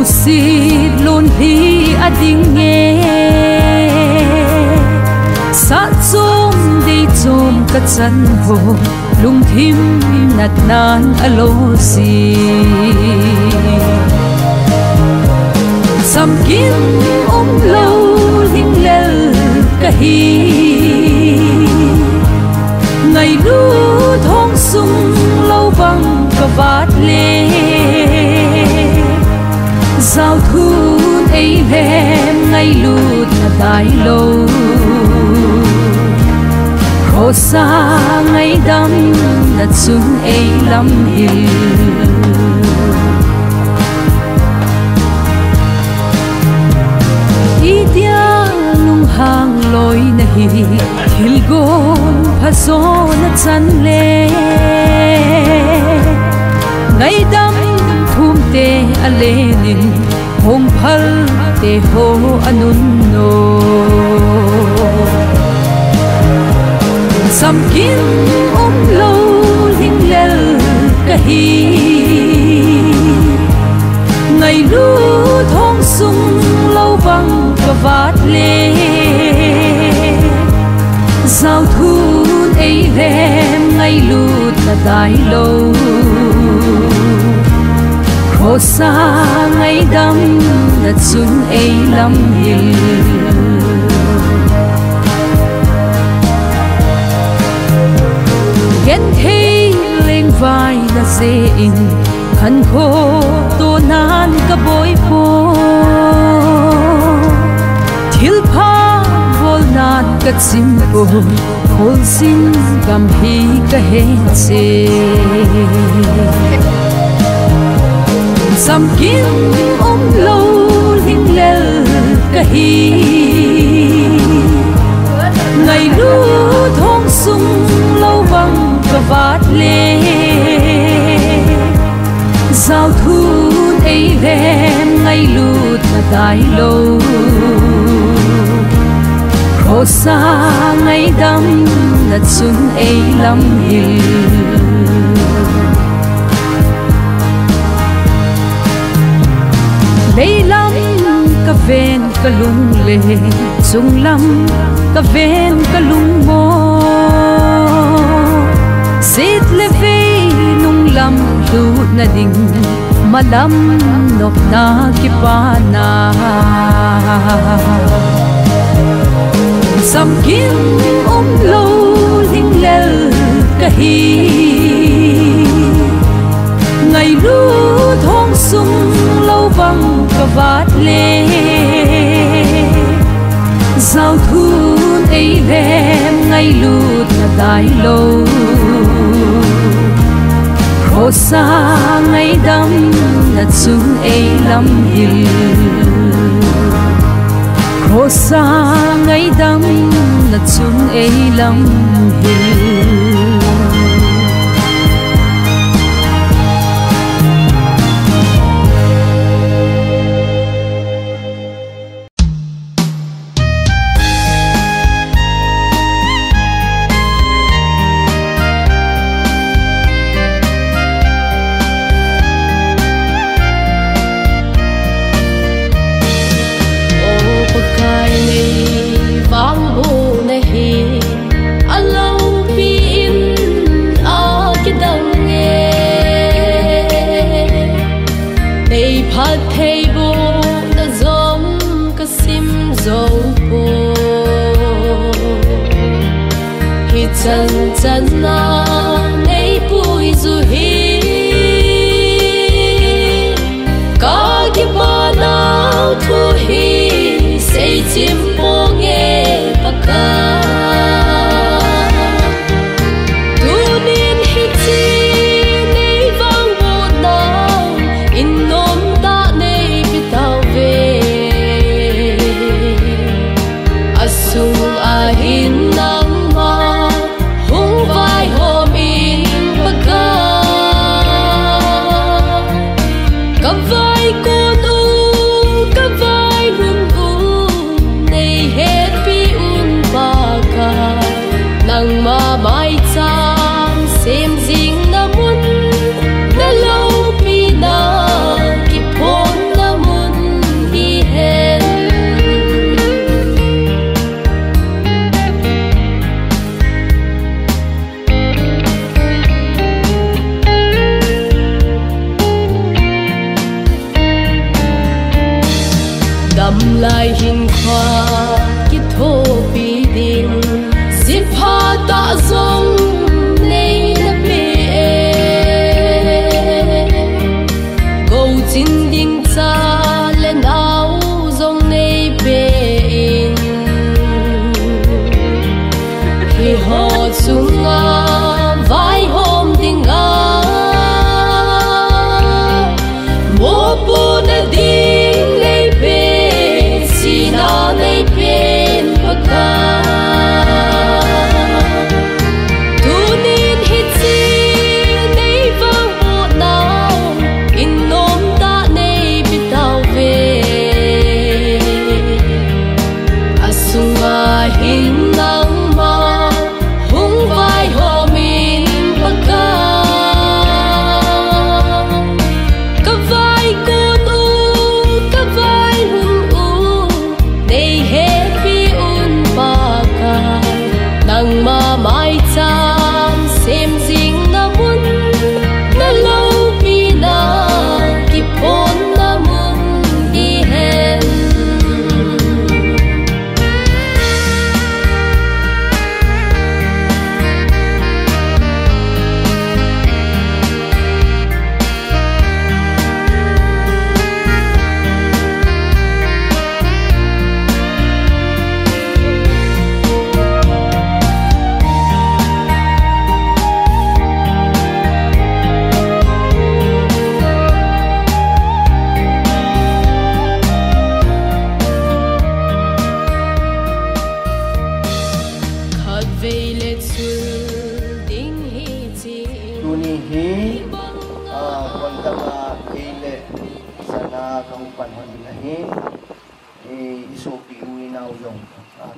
si luôn hi ading nghe sa chom đi chom ka chan ho lung thim nat nan alo si sam kim lâu linh lel ka hi ngày lu thong sung lâu bằng ka vát lê giao thu ấy em ngày lụt là đại lâu khổ xa ngày đắm là xuân ấy lắm hiền ý tia lung hàng lối này thil gôn pha gió nó chăn lê ngày đắm thum te a lenin hong phal te ho anun no sam kim lâu linh lel ka hi ngày lu thong sung lâu bằng ka vát lê giao thu ấy em ngày lụt là đại lâu khổ xa ngày đắm là xuân ấy lắm hiền ghen thấy lên vai là dễ in khăn khô tô nan cả bối phố thiếu pha vô nan cả chim bồ khôn xin cầm hi cả hết xe sam kim lâu linh lel ka hi ngày lu thong sung lâu bằng ka vát lê giao thu ấy em ngày lụt là đại lâu khổ xa ngày đắm là xuân ấy lắm hiền lấy lắm cả ven cả lung lê sung lắm cả ven cả lung mô xít lê vê nung lắm lu na ding mà lắm nọc na kipa na sam kim lâu linh lel ka hi ngày lu thong sung lâu bằng ka vát lê giao thu ấy em ngày lụt là đại lâu khổ xa ngày đắm là xuân ấy lắm hiền khổ xa ngày đắm là xuân ấy lắm hiền chân chân na ngay bụi dù hi có cái bao nào thu hi say chim bố nghe bạc ca tu nên hi chi nay vang buồn nào in nôm ta nay biết tao về asung ahin nang vai hôm in bạc ca cầm vai cô nu cầm vai luôn u này hết bi un bạc ca nang ma mai chang xem ding na mun na lâu bi na ki phone na mun lầm lại hình khoa kết thô bị đình giết pha tạ dông nay là bề cầu xin đình cha lên áo dông nay bề khi họ xuống vai hôm đình mô na ding nay bên sina nay bên baka tunin hit si nay vang bộ nào in nom ta nay bitaw ve asunga hin nang ma hung vai homin baka nang ma mai cham xem ding na mun na lâu pi na ki pon na mun di hen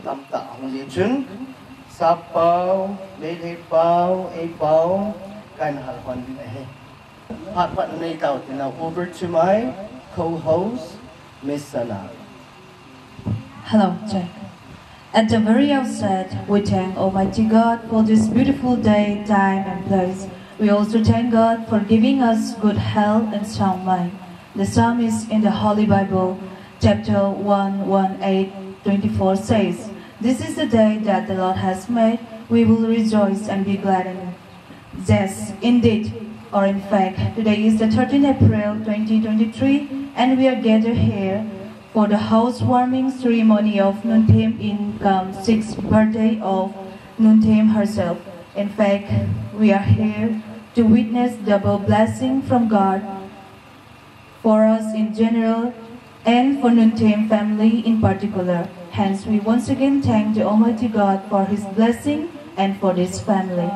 tam tạ hồng liên chun sap bao lê bao a bao kan hal quan đi này hạt vận này tàu thì now over to my co-host Miss Sana. Hello, Jack. At the very outset, we thank Almighty God for this beautiful day, time, and place. We also thank God for giving us good health and sound mind. The psalmist in the Holy Bible, chapter 1:18-24 says, "This is the day that the Lord has made. We will rejoice and be glad in it." Yes, indeed, or in fact, today is the 13th April 2023, and we are gathered here for the housewarming ceremony of Nuntim Inkam's 6th birthday of Nuntim herself. In fact, we are here to witness double blessing from God for us in general and for Nuntim family in particular. Hence, we once again thank the Almighty God for His blessing and for this family.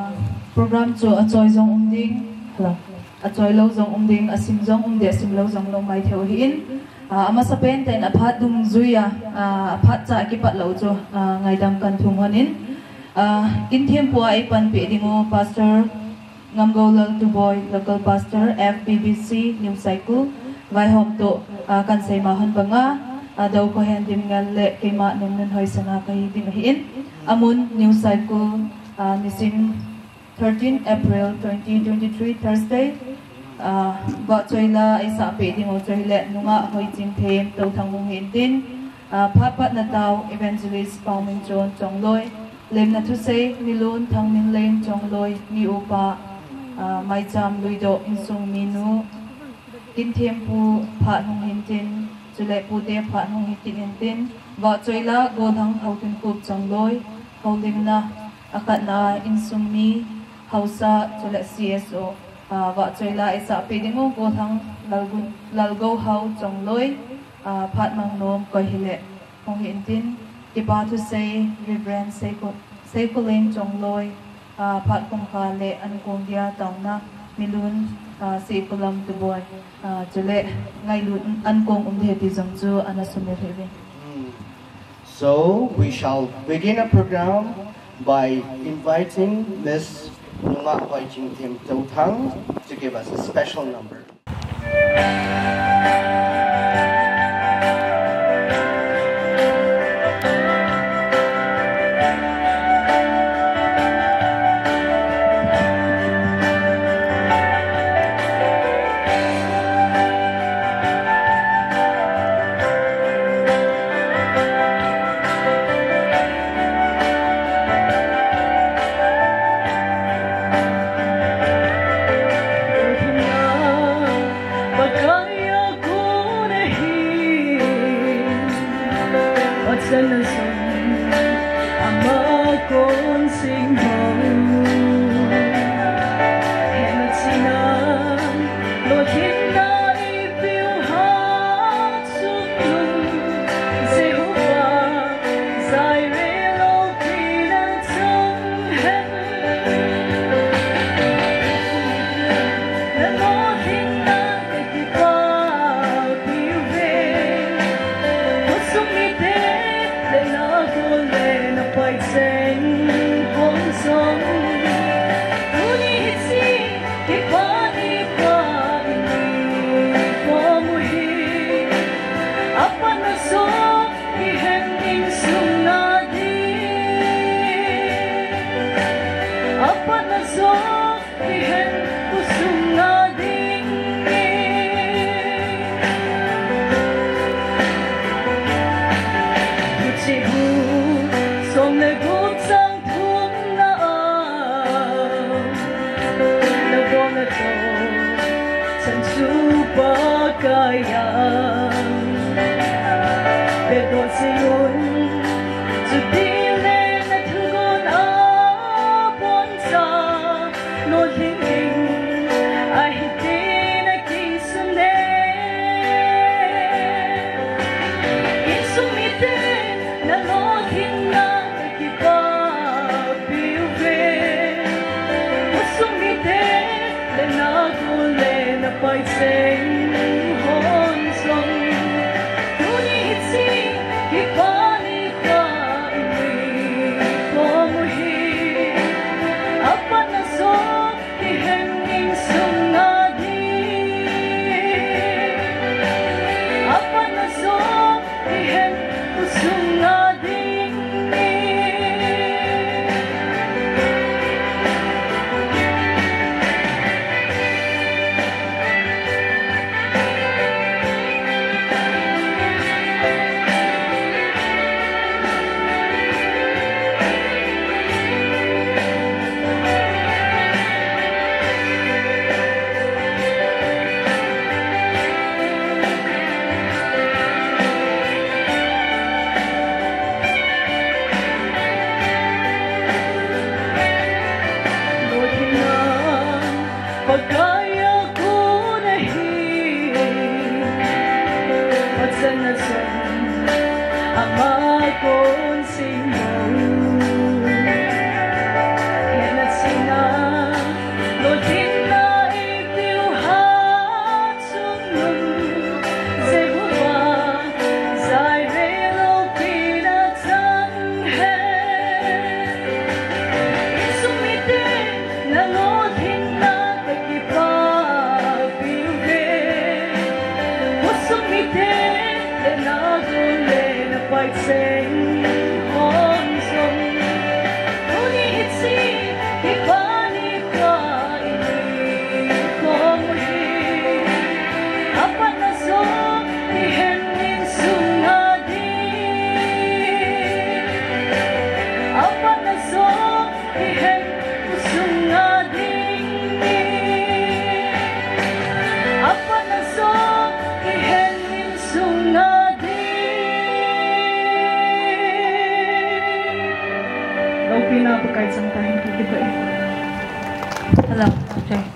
Program cho achoy zong umding, hello, achoy lo zong umding, asim zong umdi, asim lo zong lo mai theo hiin. Ama sa pen ten aphat dung zuya, aphat cha kipat lo cho ngai dam kan thung honin. Kin thiam po ai pan pe dingo pastor Ngamgo Lal Tuboy, local pastor FBBC New Cycle. Vai hom to kan say mahon banga daw ko hendim ngal le kay ma nung nun hoy sana kay dinahin amun New Cycle nisim 13 April 2023 Thursday ba choila ay sa pe ding o choile nunga hoy jing them to thang mong hintin papat na taw evangelist Pauming John Chongloy lem na to say nilun thang min len Chongloy ni upa mai cham luido insung minu tin thêm pu pha nung hintin chule pu de pha nung hintin ba choila go thang thau tin kup Chongloi holding na akat na insumi hausa chule CSO ba choila isa pedingo go thang lalgo hau Chongloi phat mang nom ko hile hong hintin iba to say reverend Seikolen Chongloi phat kong kha le an kong dia tauna milun si kulam tu boy chule ngai lun an kong umde ti jong chu anasume phebe. So we shall begin a program by inviting Miss Nunga Hoi Jing Tim To Thang to give us a special number.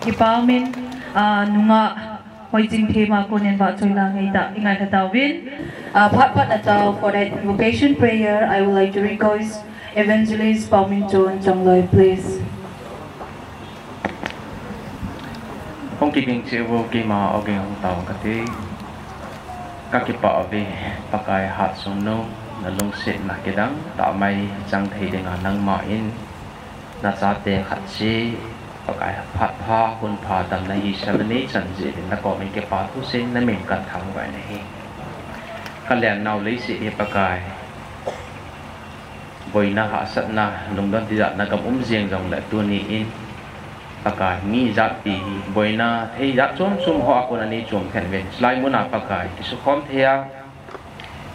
Ipamin nunga hoiting thema konen ba choila ngeita ingai hatawin pat atau for that invocation prayer I would like to request Evangelist Paumin Chon Changloi please. Hong kibing chiwo kima ogeng hong tao kati kakipa ave pakai hat sungno nalung sit nakidang tamai chang thei dengan nang main na sate khatsi pakai phat pha hun pha dam na hi sabani chanji na ko min ke pa tu sin na min kan thang vai nahi kalyan naw lei si e pakai boina ha sat na lung don ti na kam jeng jong la tu ni in pakai mi zat ti boina thei zat chom sum ho ko na ni chom khen ven slai mu na pakai ki su khom thea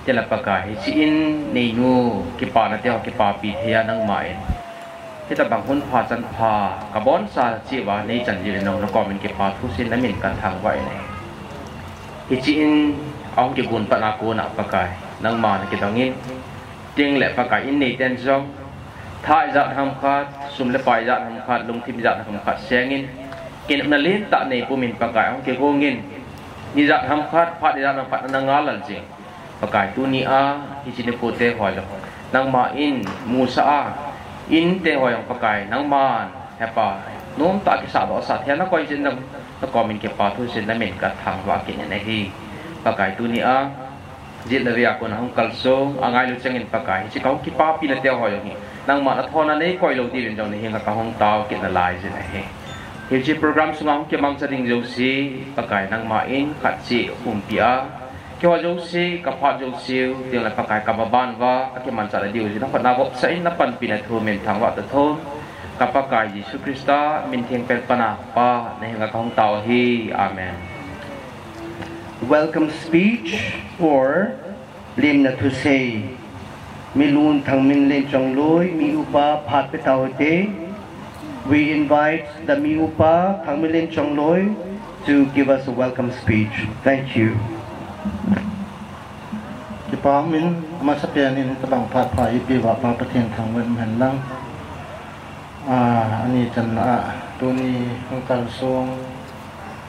tela pakai si in nei nu ki pa na te ki pa pi thea nang maiที่ตะบังหุ่นพาจันพากระบอนซาจีว่าในจันจีนงนกอมินเก็บพาทุสินน้ำมินกันทางไว้ในฮิจินเอาเก็บบุญปนากูนักปะกายนังมาในกิจงิน tiếng lệ bạc cái in này tên giống thái giặt ham khát sum lệ bài giặt ham khát lung thim giặt ham khát sengin kinh nà lên tạ này của mình bạc cái ông kia gongin ni giặt ham khát phát giặt ham khát nang ngalan gì bạc cái tu ni a hi chỉ có thể hỏi là nang ma in musa in te hỏi ông bạc cái nang man hepa nôm tạ cái sao đó sao thế nó coi trên nó có mình cái bảo thu trên là mình cả thằng và cái này hi bạc cái tu ni aจิตเรียกคนห้องกัลโซอ่างไงรู้จังเงินปากไก่ที่เขาคิดป้าปีละเดียวหอยอย่างนี้นางมาละทอนั้นนี่คอยเราดีเป็นเจ้าหนี้เฮงกับห้องเตากินละลายสินะเฮงเฮจิโปรแกรมสงฆ์เกี่ยวกับสิ่งเจ้าซีปากไก่นางมาเองขัดซีหุ่นปีอาเกี่ยวกับเจ้าซีกับพอเจ้าซีเดี๋ยวละปากไก่กับบ้านว่าเกี่ยวมันจะได้ดีสินับปันนับใส่นับปันปีละทัวร์เมนทางวัดทัวร์กับปากไก่ยิสุคริสต์มินเทียงเป็นปนาป้าในเฮงกับห้องเตาฮีอาเมน Welcome speech or Lim na to say Milun thang min len chong loi mi upa phat pe tao te. We invite the mi upa thang min len chong loi to give us a welcome speech. Thank you. Ki pa min ma sa pian in ta bang phat phai pi wa pa pathian thang wen man lang ani chan a tu ni hong kal song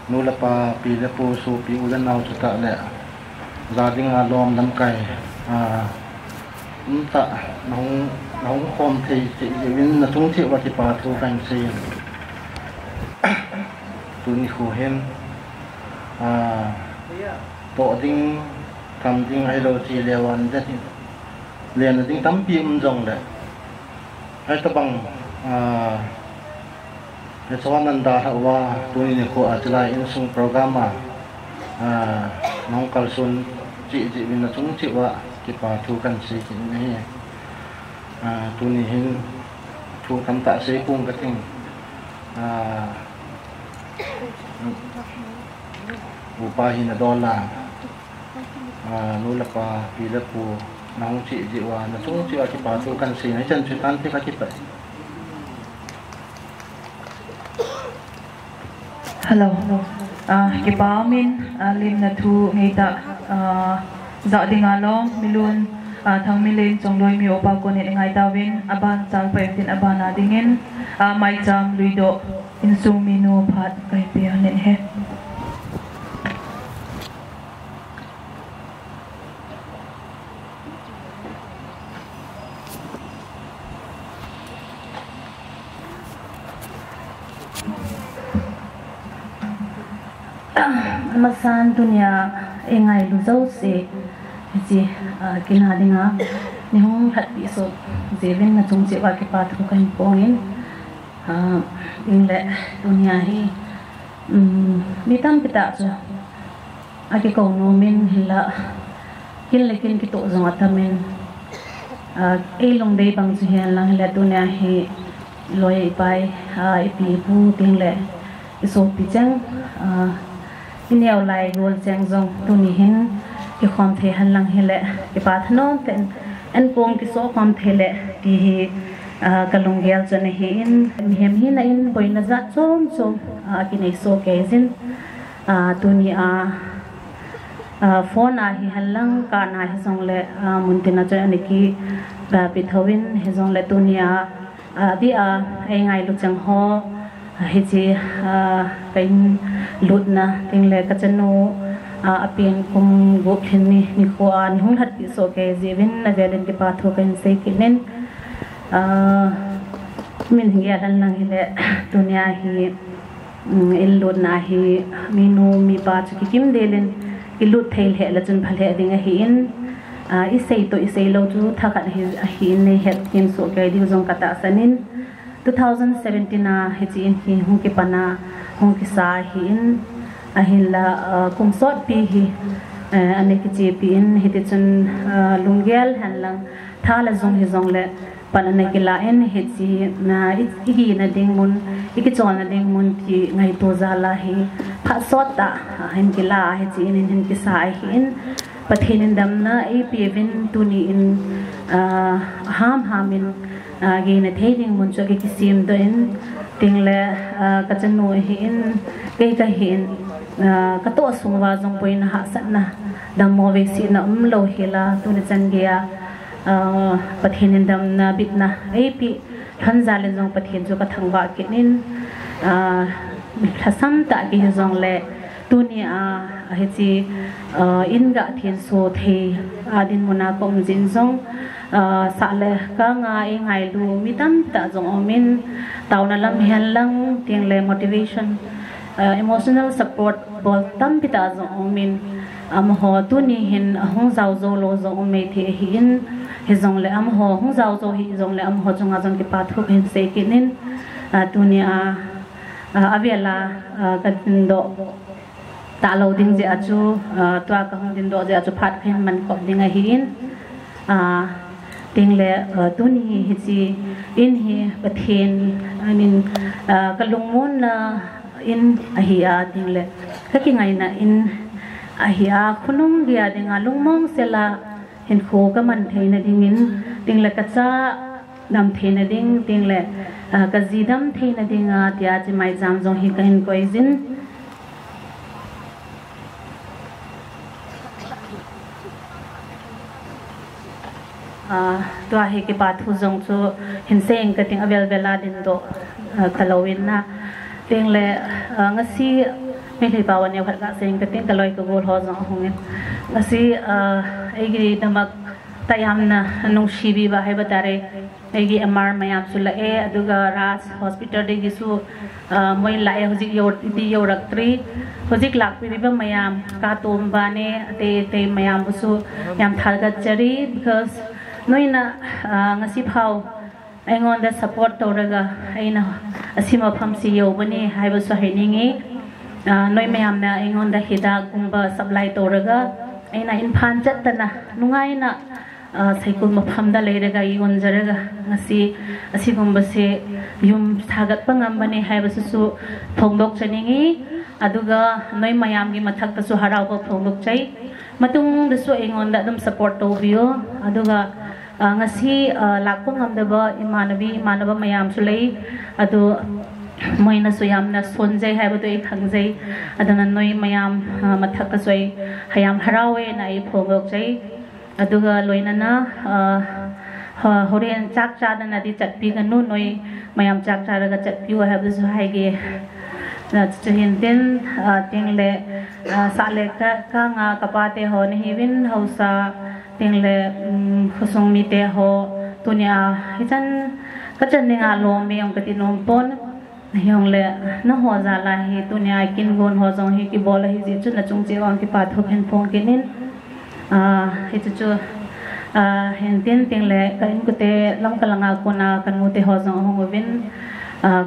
nu la pa pi la pu su pi ulan nau chu ta le gia đình lom đâm cày ta nóng khom thì chị viên là chúng chịu và chị bà thu cành xì tụi ni khổ hen bộ tinh cầm tinh hay đồ chị leo ăn rất liền là tinh tắm phim rồng đấy hay ta bằng cái số anh đã học qua tụi ni khổ ở lại in sung program nong kalsun chị mình là chúng chịu ạ chị bà thu cần sĩ chị này tu ni hin thu tham tạ sĩ cung cái thing upa hin là đo là nu là pa pi là pu nong chị ạ là chúng chịu chị bà thu cần sĩ này chân chuyện tan thì các chị vậy. Hello. Cái báo min lim na thu ngay ta dạo đi ngã long milun thằng min lên trong đôi miêu bao con hiện ngay ta vin aban sang phải tin aban na dingin mai jam lui do in sung minu phat kai pia nen he masan dunia engai lu zau se ji kina dinga ni hong hat bi so zevin na chung che wa ke pa thu kan pongin in le dunia hi mi tam pita chu ake ko no min hila kin le kin ki to zong atamen e long dei bang chu hian lang hila dunia hi loi pai ipi pu ting le so pi chang neo lai gol chang zong tu ni hin ki khom the han lang hele ki pa thnon ten en pong ki so khom thele ti hi kalunggel chane hi in hem hi na in boina za chom chom ki nei so ke zin tu ni phone hi han lang ka na hi zong le muntina cha ani ki ba pi thawin he zong le tu ni bi ai ngai lu chang ho hi chi kain lut na ting le ka chanu apin kum go khin ni ko an hung hat pi so ke jevin na velen ke pa tho kan sei kinen min hiya lan lang hele dunia hi il lut na hi minu mi pa chu ki kim delen ki lut thail he la chun phale dinga hi in isei to isei lo chu thakat hi ne het kim so ke di jong kata sanin 2017 na hi in hi hung ki pana hung ki sa hi in ahila kum sot pi hi ane ki che pi in hi te chun lunggel han lang thala zong hi zong le pan ane ki la en hi chi na hi na ding mun iki chon na ding mun ki ngai to za la hi pha sot ta hin ki la hi chi in hin ki sa hi in pathin dam na e pi vin tu ni in ham in ge na theding mun cho ki sim do in ting le ka chanu hi in ke ka hin ka to sungwa jong poin ha sat na dam mo ve si na lo hila tu ni chan ge ประเทศนินดำนาบิดนะปีท่านจาเลนจงประเทศจุกทั้งว่ากินินทัศน์ตะกิจงเล่ตุนีเฮจีอินกะเทียนโซเทดินมุนาคมจินจงสาเลก็ง่ายง่ายดูมิตันตะจงอมินตาวนัลำเฮลังเตียงเล่ motivation emotional support บอลตั้มพิตาจงอมินหัวตุนีเห็นห้องเจ้าโจโลจงอเมเทหินเฮจงเล่หัวห้องเจ้าโจหิจงเล่หัวจงอาจงกิปาทุกเห็นเซกินินตุนีอเวลากันโดตาเราดิ้งเจ้าจูตัวกังดิ้งโดเจ้าจูพัดเห็นมันกบดิ้งไอหินดิ้งเล่ตุนีเฮจีอินเฮประเทศนินกะลุงมุนละอินอหิอาดิ้งเล่ก็กิ่งไงนะอินอหิอาคุณลุงเดียดิ้งลุงมองเสละเห็นโคก็มันเทนดิ้งอินดิ้งเล่ก็จะดำเทนดิ้งเล่ก็จีดำเทนดิ้งเดียจะไม่จำจงฮิกันก็อินตัวเฮกิปาทุจงจูเห็นเสียงก็ติงอเวลเวลาดินโดตะลวินนะติงเล่งั้นสิไม่ได้ป่าวันนี้พัดกะเสียงก็ติงตะลอยก็บูรหัวจงหงเงินงั้นสิไอ้กีดมักตายามนะนุ่งชีบีบ้าให้บัตรไอ้กีเอ็มอาร์ไม่ยามสุดละดูก็รัสฮอสพิทอลได้กิสูมวยไล่หุ่นจิโยดีโยรักตรีหุ่นจิกลักปีบ้าไม่ยามกาตูมบานีเตไม่ยามบุษยามทาร์กัจจรี becauseน้อยนะงั้นสิพาวไอ้งอนได้ support ตัวเรื่องไอ้นะสิมาพัมซีโยวันนี้ให้บุษให้นิ่งน้อยไม่ยามนะไอ้งอนได้ฮิดากุมบะ supply ตัวเรื่องไอ้นะอินพันจัดนะนุ่งไงนะใส่กุมพัมได้เลยเรื่องไอ้งอนจะเรื่องงั้นสิกุมบะเสยุมทากัดปังอันวันนี้ให้บุษสู้พงดกจะนิ่งดูก็น้อยไม่ยามกิมาทักตะสุหาราวพงดกใจมาตุ้งดูสู้ไอ้งอนได้ดม support ตัววิวดูก็งั้นสิหลักพงอันเดบอิมานบไม่ยามสุเลยดูมวยน่ะสวยามน่ะสนใจให้บุตรอีกครั้งใจดังนั้นน้อยไม่ยามมาทักตะสวยให้ยามฮาราวเองในพงดกใจดูก็ลอยนั่นนะเขาเรียนจักรจานนั่นที่จัดปีกันนู่นน้อยไม่ยามจักรจานก็จัดปีว่าให้บุตรให้เกี่ยจะเห็นเด่นติงเล่สาเล่ก็งากระปาเตหอนี่วินเฮาซาติงเล่ขุสงมีเตหอตัวนี้ฮิจันก็จะเนี่ยลมมีองค์กตินมปนยองเล่น้หัวจาลาฮิตัวนี้กินกวนหัวจงฮิกิบอลฮิจิจุนละจงเจ้าอังกิปาทุกเห็นพงกินินฮิจิจุเห็นเด่นติงเล่ก็อินกุเตลำกลังอากุนากันมุเตหัวจงหงวิน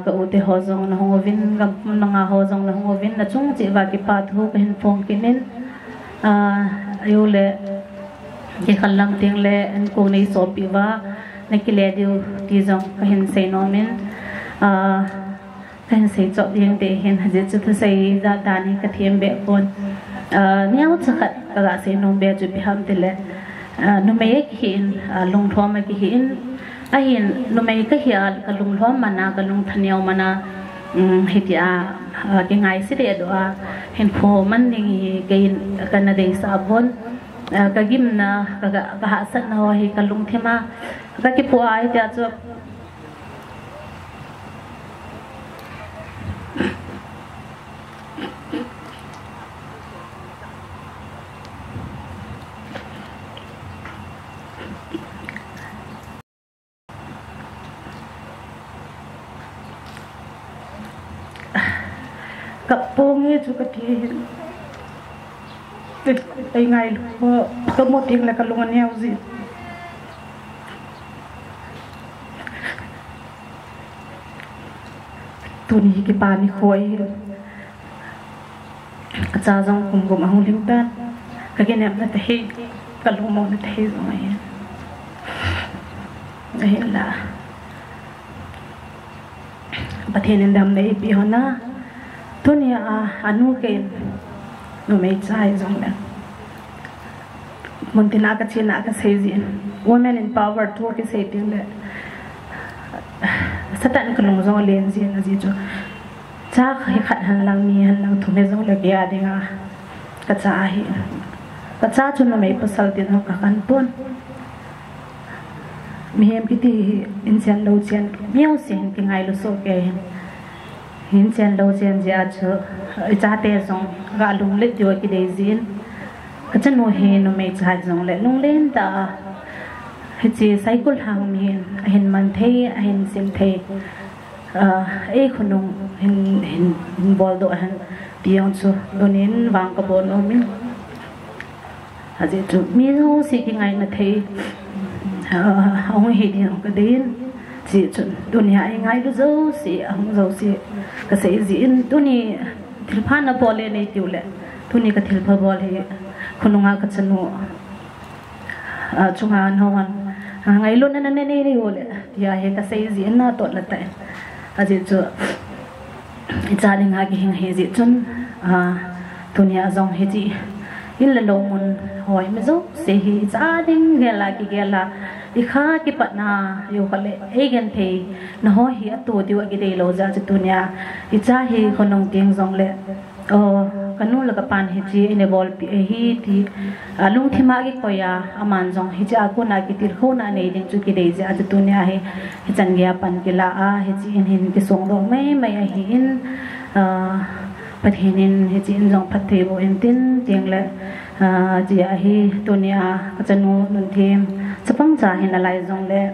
ก็อุติหอจงนะหงวินกับนงาหอจงนะหงวินนะจงจีว่ากิปาทุกเห็นพงกินินอยู่เล่ที่ขันลังเตียงเล่อันกูในสอบปีว่าในกิเลสอยู่ที่จงก็เห็นเซนอมินก็เห็นเซจบยังเตเห็นหจะจุดเซดานีกระเทียมเบะปนเนี่ยอุตสาหะก็เซนอมเบะจุดพิหามติเล่นุ่มเมย์กินลงท้องมากินไอ้เห็นนุ่มเมย์ก็เหี่ยกลุงท้องมานะกลุงทันเนียวมานะเฮียยังไงสิเดียดว่าเห็นโฟมันยังกินกันในสาบอนก็ยิ้มนะก็หาสัตว์น้อยกลุงเทมาก็คิดว่าไอ้เจ้าจบกับพวกนี้จุกทีติดไปไงลูกก็หมดทิ้งแล้วก็ลงอันนี้เอาสิตัวนี้กี่ปานี่คอยอาจารย์จงกุมเอาลิ้วด้านก็แค่เนี่ยนั่นแต่ให้ก็ลงมองนั่นแต่ให้ทำไมเห็นละประเทศนั้นดำในปีหัวหน้าตัวนี้อนุเกณฑ์หนูไม่ใช่จงเลยมันที่นักชินักเสียจีน women empowered ทั่วที่เสียจีนเลยสถานการณ์จงเลี้ยงจีนนะจีจูจ้าให้ขัดหันหลังมีหันหลังทุ่มจงเลยกี่อะไรง่ะกระจายกระจายจนหนูไม่ประสาทที่เรากันปน mi hem kiti in chen lo chen miao sen ki ngai lo so ke hin chen lo chen ja chu cha te song ga lung le jo ki de zin ka chen no he no me cha jong le lung len ta he chi cycle hang mi hin man the hin sim the e khunung hin bol do han tiang chu donin wang ka bon o min haje chu mi ho si ki ngai na the ông hi đi ông cái đến chỉ chuẩn dunia ai ngay lúc dâu si ông dâu si cái gì gì dunia thil phan na bole này tiêu lệ dunia cái thil pha bole khung nga cái chân nu chung han hong han ngay luôn nên nên đi bole ya he cái gì na tốt là tại aje chu cha đi ngay cái hình he gì chun dunia dòng he gì in là lâu mun hỏi mới giúp sẽ hi cha đinh ghé là đi khá cái bạn na yêu cái lệ ấy gần thì nó hỏi hi tu tiêu cái đây lâu ra cho tu nhà đi cha hi con nông tiếng dòng lệ cái nu là cái pan hi chi in bol pi hi thì lung thi ma cái coi aman dòng hi cha cô na cái tir khô na này đến chu cái đây ra cho tu nhà hi chân ghé pan cái la hi chi in cái song dòng mấy hi in phát hiện hệ chính dòng phát thể bộ em tin tiếng lệ chỉ hi tunia chân nu nun thêm sắp băng trả hiện là lại dòng lệ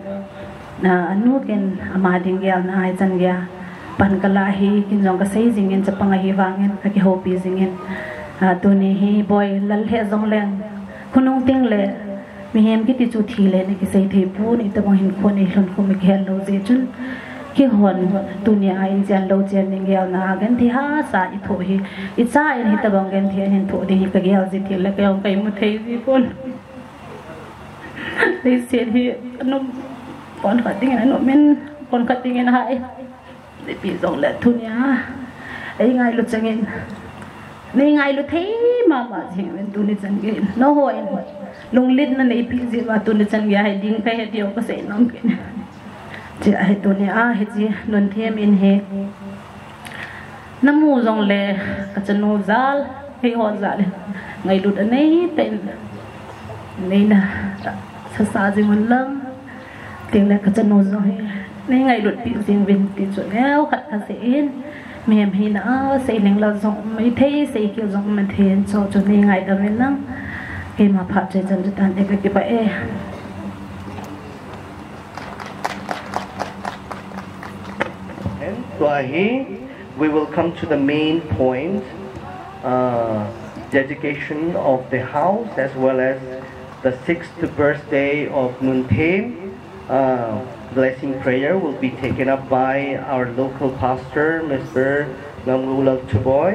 nu ken ama tiếng gel na hai chân gel pan kala hi kin dòng cái say zingen sắp băng hi vangin cái hopi zingen tunia hi boy lal he dòng lệ khunung tiếng lệ mi hem cái tichu thi lệ này cái say thể pu này tập hin khôn này lon khom cái hello dễ chun cái hồn dunia in chen lo chen ning gel na gan thi ha sa i tho hi i cha in hi tabang gan thi hin tho de hi ka gel ji thi la ka yong kai mu thei ji kon dei se hi no kon ka ting na no men kon ka ting na hai de pi zong la dunia ai ngai lu changin nei ngai lu thei ma ji men dunia chan ge no ho in lung lit na nei pi ji wa dunia chan ge hai ding kai he dio ka se nom ke chỉ ai tu này hết gì luân thêm in hết nắm mù dòng lệ cái chân nô zal hay họ zal ngày lụt ở đây tên này là sa sa gì một lần tiếng là cái chân nô rồi này ngày lụt bị riêng viên bị chuẩn éo khát khát sẽ in mềm hi nữa xây lên là dòng mấy thế xây kiểu dòng mình thiền cho nên ngày đó mình lắm khi mà phát triển chân chân để cái bài Here we will come to the main point, dedication of the house as well as the 6th birthday of Nun Them. Blessing prayer will be taken up by our local pastor, Mr. Ngamulal Chuboy.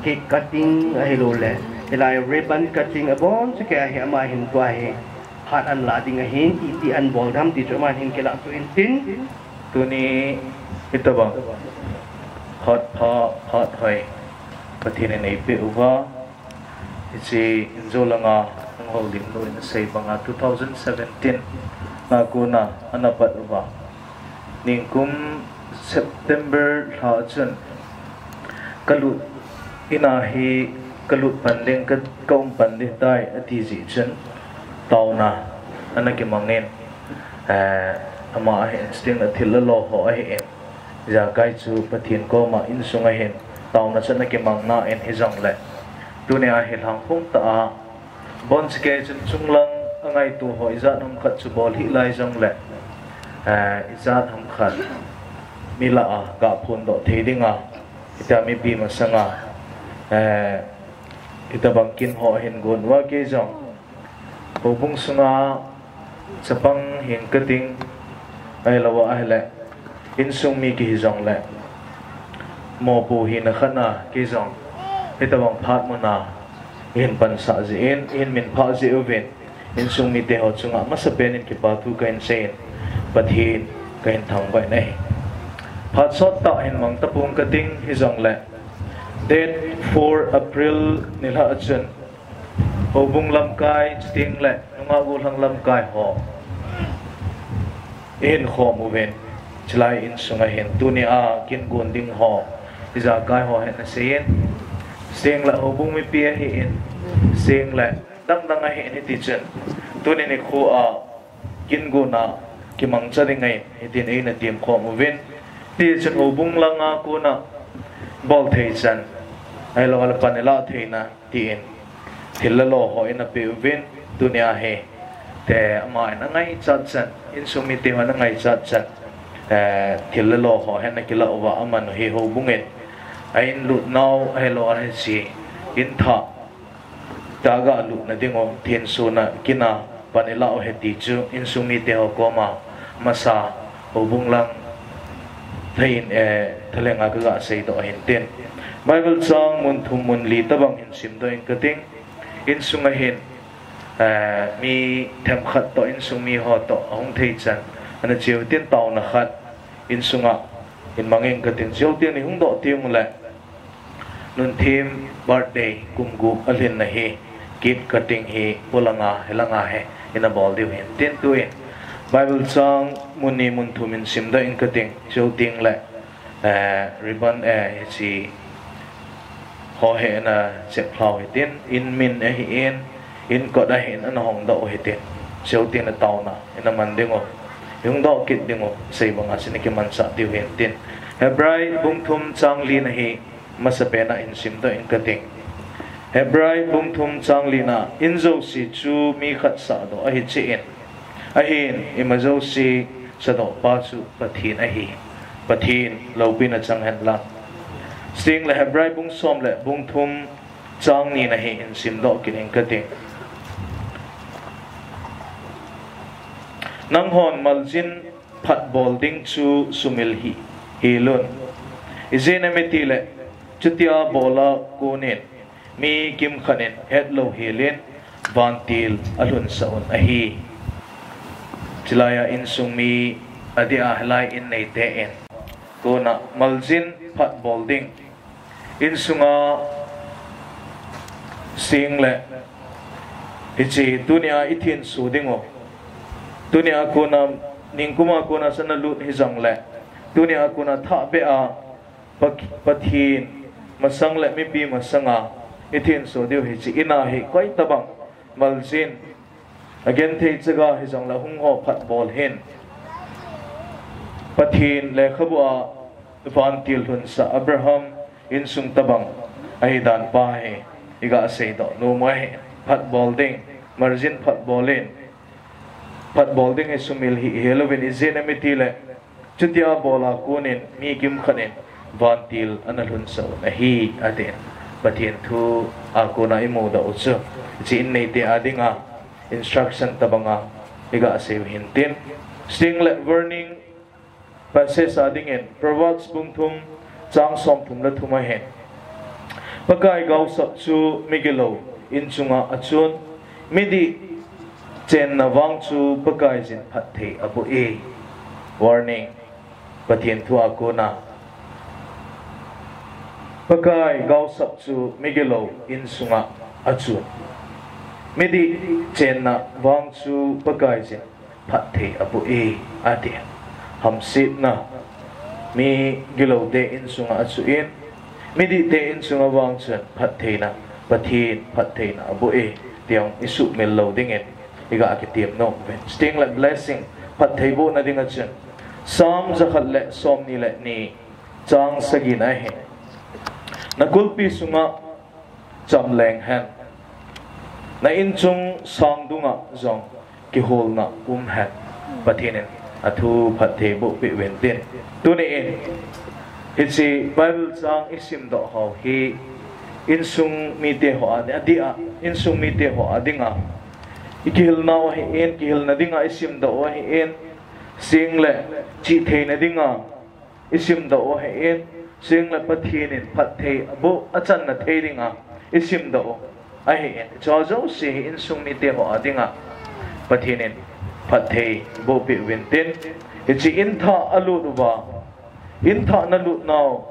Cake cutting ahilole, ilay ribbon cutting abon, so kaya hiamahin tuahe. Hat an lading ahin, iti an boldham, di chumahin kila to intin. Tuni ito bang hot hoy pati na ipi uba isi inzolanga ang holding no in say banga 2017 na kuna anapat uba ningkum September hachun kalut inahi kalut pandeng kaum pandeh tai ati chen tauna anakimangin ama instinct na thil lo ho ai em ja kai chu pathin ko ma in sunga hen taw na chana ke mang na en hizang le dunia hil hang khung ta bon ske chun chunglang angai tu ho iza nam khat chu bol hi lai jong le iza tham khat mila a ka phun do thedinga ita mi bi ma sanga ita bangkin ho hen gon wa ke jong bung sunga sapang hin kating ai lawa ai le in sung mi ki zong le mo pu hi na khana ki zong hitawang phat mo na in pan sa ji in min pha ji uven in sung mi te ho chunga ma sa ben in ki pa tu kain sen pathin kain thang bai nei phat sot ta in mang ta pum kating hi zong le date 4 April nila achun obung lam kai ting le nga gu lang lam kai ho in ho muven chlai in sunga hen dunia kin gun ding ho iza kai ho hen sen seng la obung mi pia hi in seng la dang dang a hen ti chen tuni ni khu a kin go na ki mang cha ding ngai hitin ei na tiam kho mu ven ti chen ho bung langa ko na bol thei chan ai lo al panela thei na ti en thil lo ho ina pe ven dunia he te ma na ngai chat chan in sumi te ma na ngai chat chan thil lo ho he na ki la wa aman he ho bungen ain lut now hello an si in tha daga lut na dingo thin su na kina panela o he ti chu in sumi te ho ko ma masa ho bung lang thein thalenga ka sei do hin ten Bible song mun thum mun li tabang in sim do in kating in sunga hin mi them khat to in sumi ho to hong thei chan ana chiu tin taw na khat in sunga in mangeng kating chiu tin ni hung do tiung le nun thim birthday kumgu alhin na hi keep cutting hi polanga helanga he in a ball diu hin tin tu in Bible song muni mun thum in sim do in kating chiu ting le ribbon si ho he na chep phlau he tin in min hi in ko da hin an hong do he tin chiu tin na taw na in a man dingo yung do kit dingo sei banga sin ki man sa diu hin tin Hebrai bung thum chang li na hi masapena in sim do in kating Hebrai bung thum chang li na in zo si chu mi khat sa do a hi chi in a hin imazo si sa do pa chu pathin a hi pathin lo bin a chang han la sting le Hebrai bung som le bung thum chang ni na hi in sim do kin in kating nang hon maljin phat bolding chu sumil hi lun izena metile chutia bola konen mi kim khanen het lo helen vantil alun saun ahi chilaya insung mi adia hlai in nei te en kona maljin phat bolding insunga single ichi dunia ithin sudingo dunia kona ningkuma kona sana lut hizang le dunia kona tha be a pathin masang le mi pi masanga ithin so deu hi chi ina hi koi tabang maljin again thei chaga hizang la hung ho phat bol hen pathin le khabua vantil hun sa Abraham in sung tabang ai dan pa he iga sei do no mai phat bol ding margin phat bolin phat bol ding e sumil hi heloven izena mitile chutia bola kunin mi kim khanen vantil analhun so na hi aden pathin thu akuna imo da uchu chin nei te adinga instruction tabanga iga sei hintin stinglet warning passage adingen proverbs bungthum chang som thum la thuma hen pakai gau sap chu migelo in chunga achun midi chen na wang chu pakai jin phat the abu e warning pathin thu akuna pakai gau sap chu migelo in chunga achun midi chen na wang chu pakai jin phat the abu e ade hamsit na mi gilo de in sunga achuin midi de in sunga wang chen phat theina pathin phat theina abu e tiang isu mel lo dingen iga akitiam no sting like blessing phat theibo na dinga chen sam zakhat le som ni le ni chang sagina he na kulpi sunga cham leng han na in chung sang dunga zong ki hol na han pathinen athu phathe bo pe wenten tuni in hitsi Bible sang isim do ho hi insung mi te ho adia insung mi te ho adinga ikil na wa hi en kil na dinga isim do wa hi en single chi the na dinga isim do wa hi en single pathinin phathe bo achan na the dinga isim do a hi en cho zo si insung mi te ho adinga pathinin pathe bo pe wenten ichi intha alu duwa intha na lut naw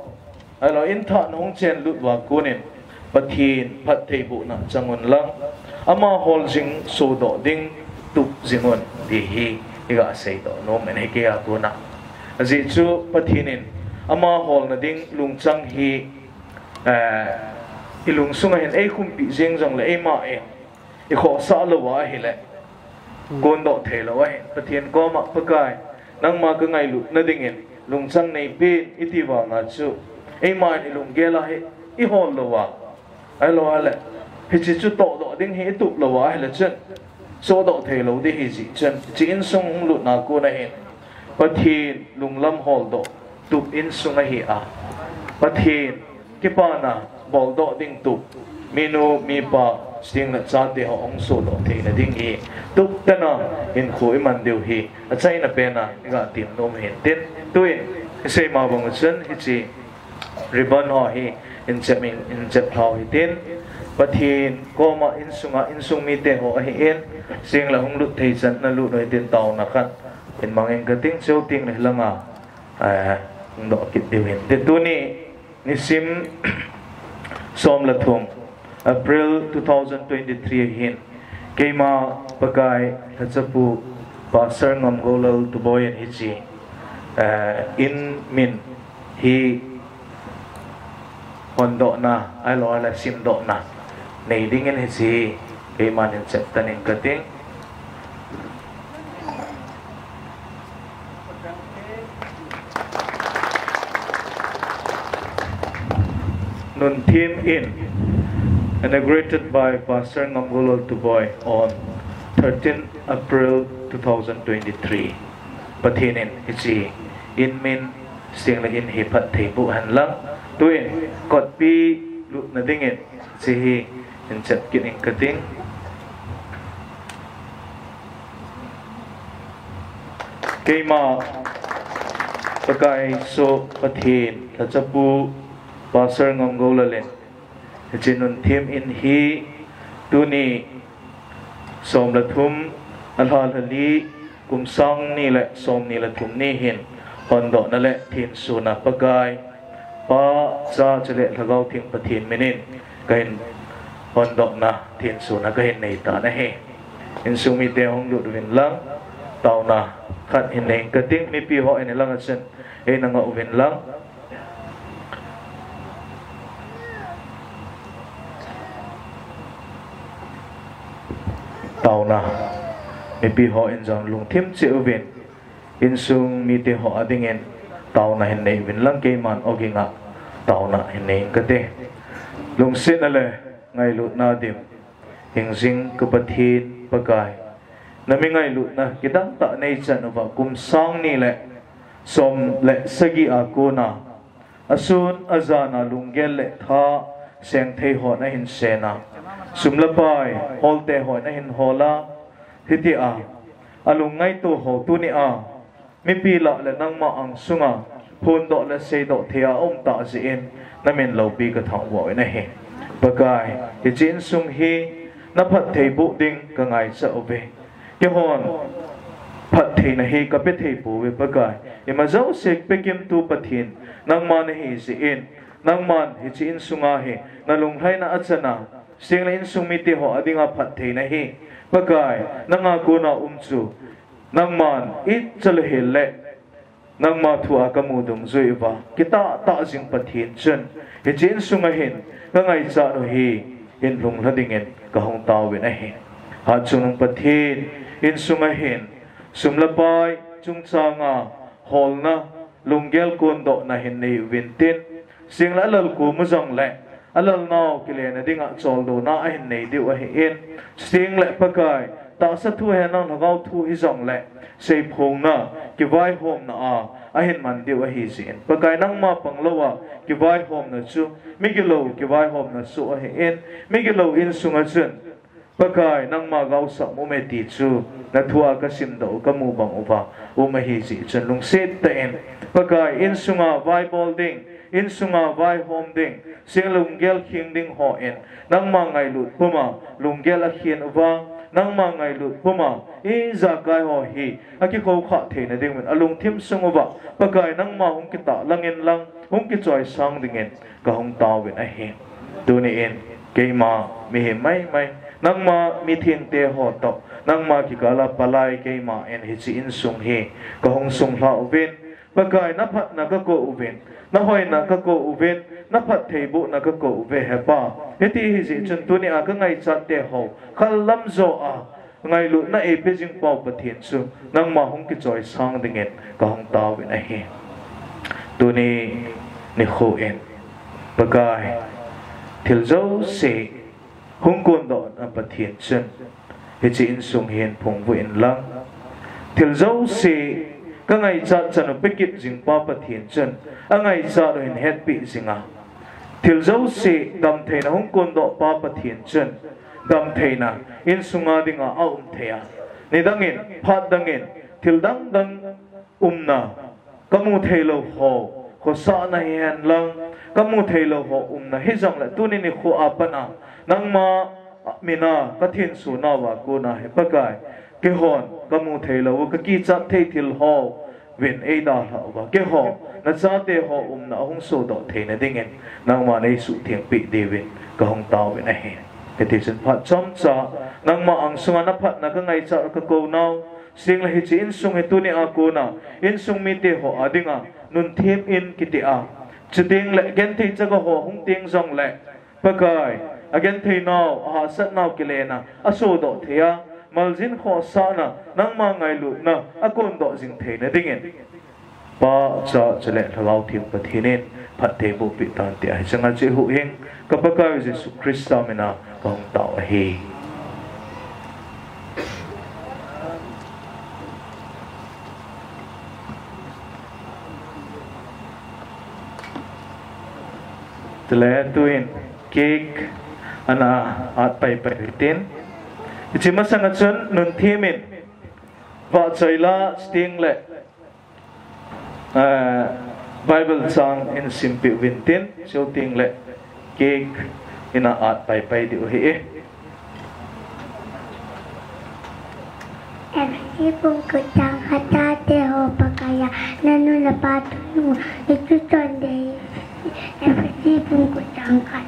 alo intha nong chen lut wa kunin pathin pathe bo na changon lang ama hol jing so do ding tup jingon di hi iga sei do no men he ke akuna aji chu pathinin ama hol na ding lungchang hi ilung sunga hen ei khum pi jeng jong le ei ma e kho sa lo wa hi le côn độ thể là vậy bất thiên có mà bất cài năng mà cứ ngày lụt nó đinh in lùng sang này pin ít thì vào ngã chú ấy mà thì lùng kia là hết ít hồn là vào ai lo là thì chỉ chú độ độ đinh hết tụ là vào hay là chân số độ thể lâu đi hết gì chân chỉ in sung không lụt nào cô này bất thiên lùng lâm hồn độ tụ in sung này à bất thiên cái ba na bảo độ đinh tụ minu mi pa sting na cha de ho ong so lo the na ding hi tuk ta na in khoi man deu hi a chai na pe na ga tim nom hen ten tuin sei ma bang chen hi chi ribbon ho hi in chep hlau hi ten pathin ko ma in sung mi te ho hi en sing la hong lu thei chan na lu noi ten taw na khan in mang en ka ting cheu ting le langa a do kit deu hen te tu ni sim som la thum April 2023 hin keima pakai thachapu pasar ngam golal tu boy and hichi in min hi hondo na alo ala sim do na nei ding en hichi keima nin chaptan in kating nun team in inaugurated by Pastor Ngamgolol Tuboy on 13 April 2023. Patinin hichi in min sing la in hipat theibu han lang tuin kot pi lu na dingin si hi in chat kin in kating keima pakai so pathin la chapu Pastor Ngamgolol Jinun team in he tuni som la thum alhal hali kum sang ni le som ni la thum ni hin hondo na le thin suna pagai pa cha chale lagau thing pathin minin kain hondo na thin suna kain nei ta na he in sumi te hong lu win lang tau na khat in nei kating mi pi ho en lang achen e na nga win lang tàu na mi pi ho in jang lung thim cheu vin in sung mi te ho adingen tàu na hin nei vin lang ke man oginga tàu na hin nei ka te lung sin ale ngai lut na dim hing jing ku pathin pakai na mi ngai lut na kidang ta nei chan wa kum sang ni le som le sagi a ko na asun azana lunggel le tha seng thei ho na hin se na sumlapai holte ho na hin hola hiti a alungai tu ho tu ni a mi pi la le nang ma ang sunga phun do le se do thia om ta ji in na men lo pi ka thang wo na he pakai ti chin sung hi na phat thei bu ding ka ngai sa ove ke hon phat thei na hi ka pe thei bu we pakai e ma zo sek pe kim tu pathin nang ma na hi ji in nang man hi chin sunga he na lung hai na achana sing lain sumiti ho adinga phathei na hi pakai nanga kuna umchu nangman it chal hele nangma thua kamudum zuiwa kita ta jing pathin chen he jin sunga hin ngai cha no hi in lung ladingen ka hong taw we na hi ha chung pathin in sunga hin sumlapai chung changa holna lunggel kon do na hin nei wintin sing la lal ku mu jong le alal nau kile na dinga chol do na a hin nei diu a hi in sting le pakai ta sa thu he nang ngau thu hi jong le sei phong na ki vai hom na a hin man diu a hi sin pakai nang ma panglowa ki vai hom na chu migilo ki vai hom na su a hi in migilo in sunga chun pakai nang ma gau sa mo me ti chu na thua ka sim do ka mu bang uba u ma hi si chun lung set ta en pakai in sunga vai bol ding in sunga vai hom ding sing lunggel king ding ho en nang ma ngai lut puma lunggel a khien uwa nang ma ngai lut puma e za kai ho hi aki ko kha the na ding men alung thim sung uwa pakai nang ma hong ki ta langin lang hong ki choi sang ding en ka hong taw wen a he tu ni en ke ma mi he mai nang ma mi thing te ho to nang ma ki kala palai ke ma en hi chi in sung he ka hong sung hla wen pakai na phat na ka ko uven na hoi na ka ko uven na phat thei bu na ka ko uve he pa heti hi ji chun tu ni a ka ngai chan te ho khal lam zo a ngay lu na e pejing pau pathian chu nang ma hong ki choi sang dinget ka hong taw in a he tu ni kho en bagai thil zo se hong kon do na pathian chen he chi in sung hian phung vu in lang thil zo se ka ngai cha chan pekip jing pa pathian chen angai cha ro in het pi singa thil zo se dam theina hong kon do pa pathian chen dam theina in sunga dinga aum theya nidangin phat dangin thil dang umna kamu thelo ho sa na hian lang kamu thelo ho umna hi jang la tunin ni khu apana nangma mina kathin su na wa ko na he pakai ke hon kamu thelo ka ki cha thei thil ho wen e da la wa ke ho na cha te ho umna hong so do theina dingin nangma nei su thiang pi devin ka hong taw wen a he ke ti chen phat chom cha nangma ang sunga na phat na ka ngai cha ka ko naw sing la hi chi in sung he tu ni a ko na in sung mi te ho adinga nun thêm in kiti a chuding le gen thei cha ko ho hung ting jong le pakai again thei no ha sat naw kilena aso do thea maljin kho sa na nang ma ngai lu na akon do jing thei na dingin pa cha chale thlau thim pathinin phat te bu pi tan ti ai changa che hu hing ka pakai jesu krista mena kong taw hi tele tuin cake ana at pai tin chima sanga chun nun thimin va chaila sting le bible song in simpi wintin shooting le cake ina at pai di uhi Ipong kutang hatate ho pakaya nanu napatu itu tonde ipong kutang kat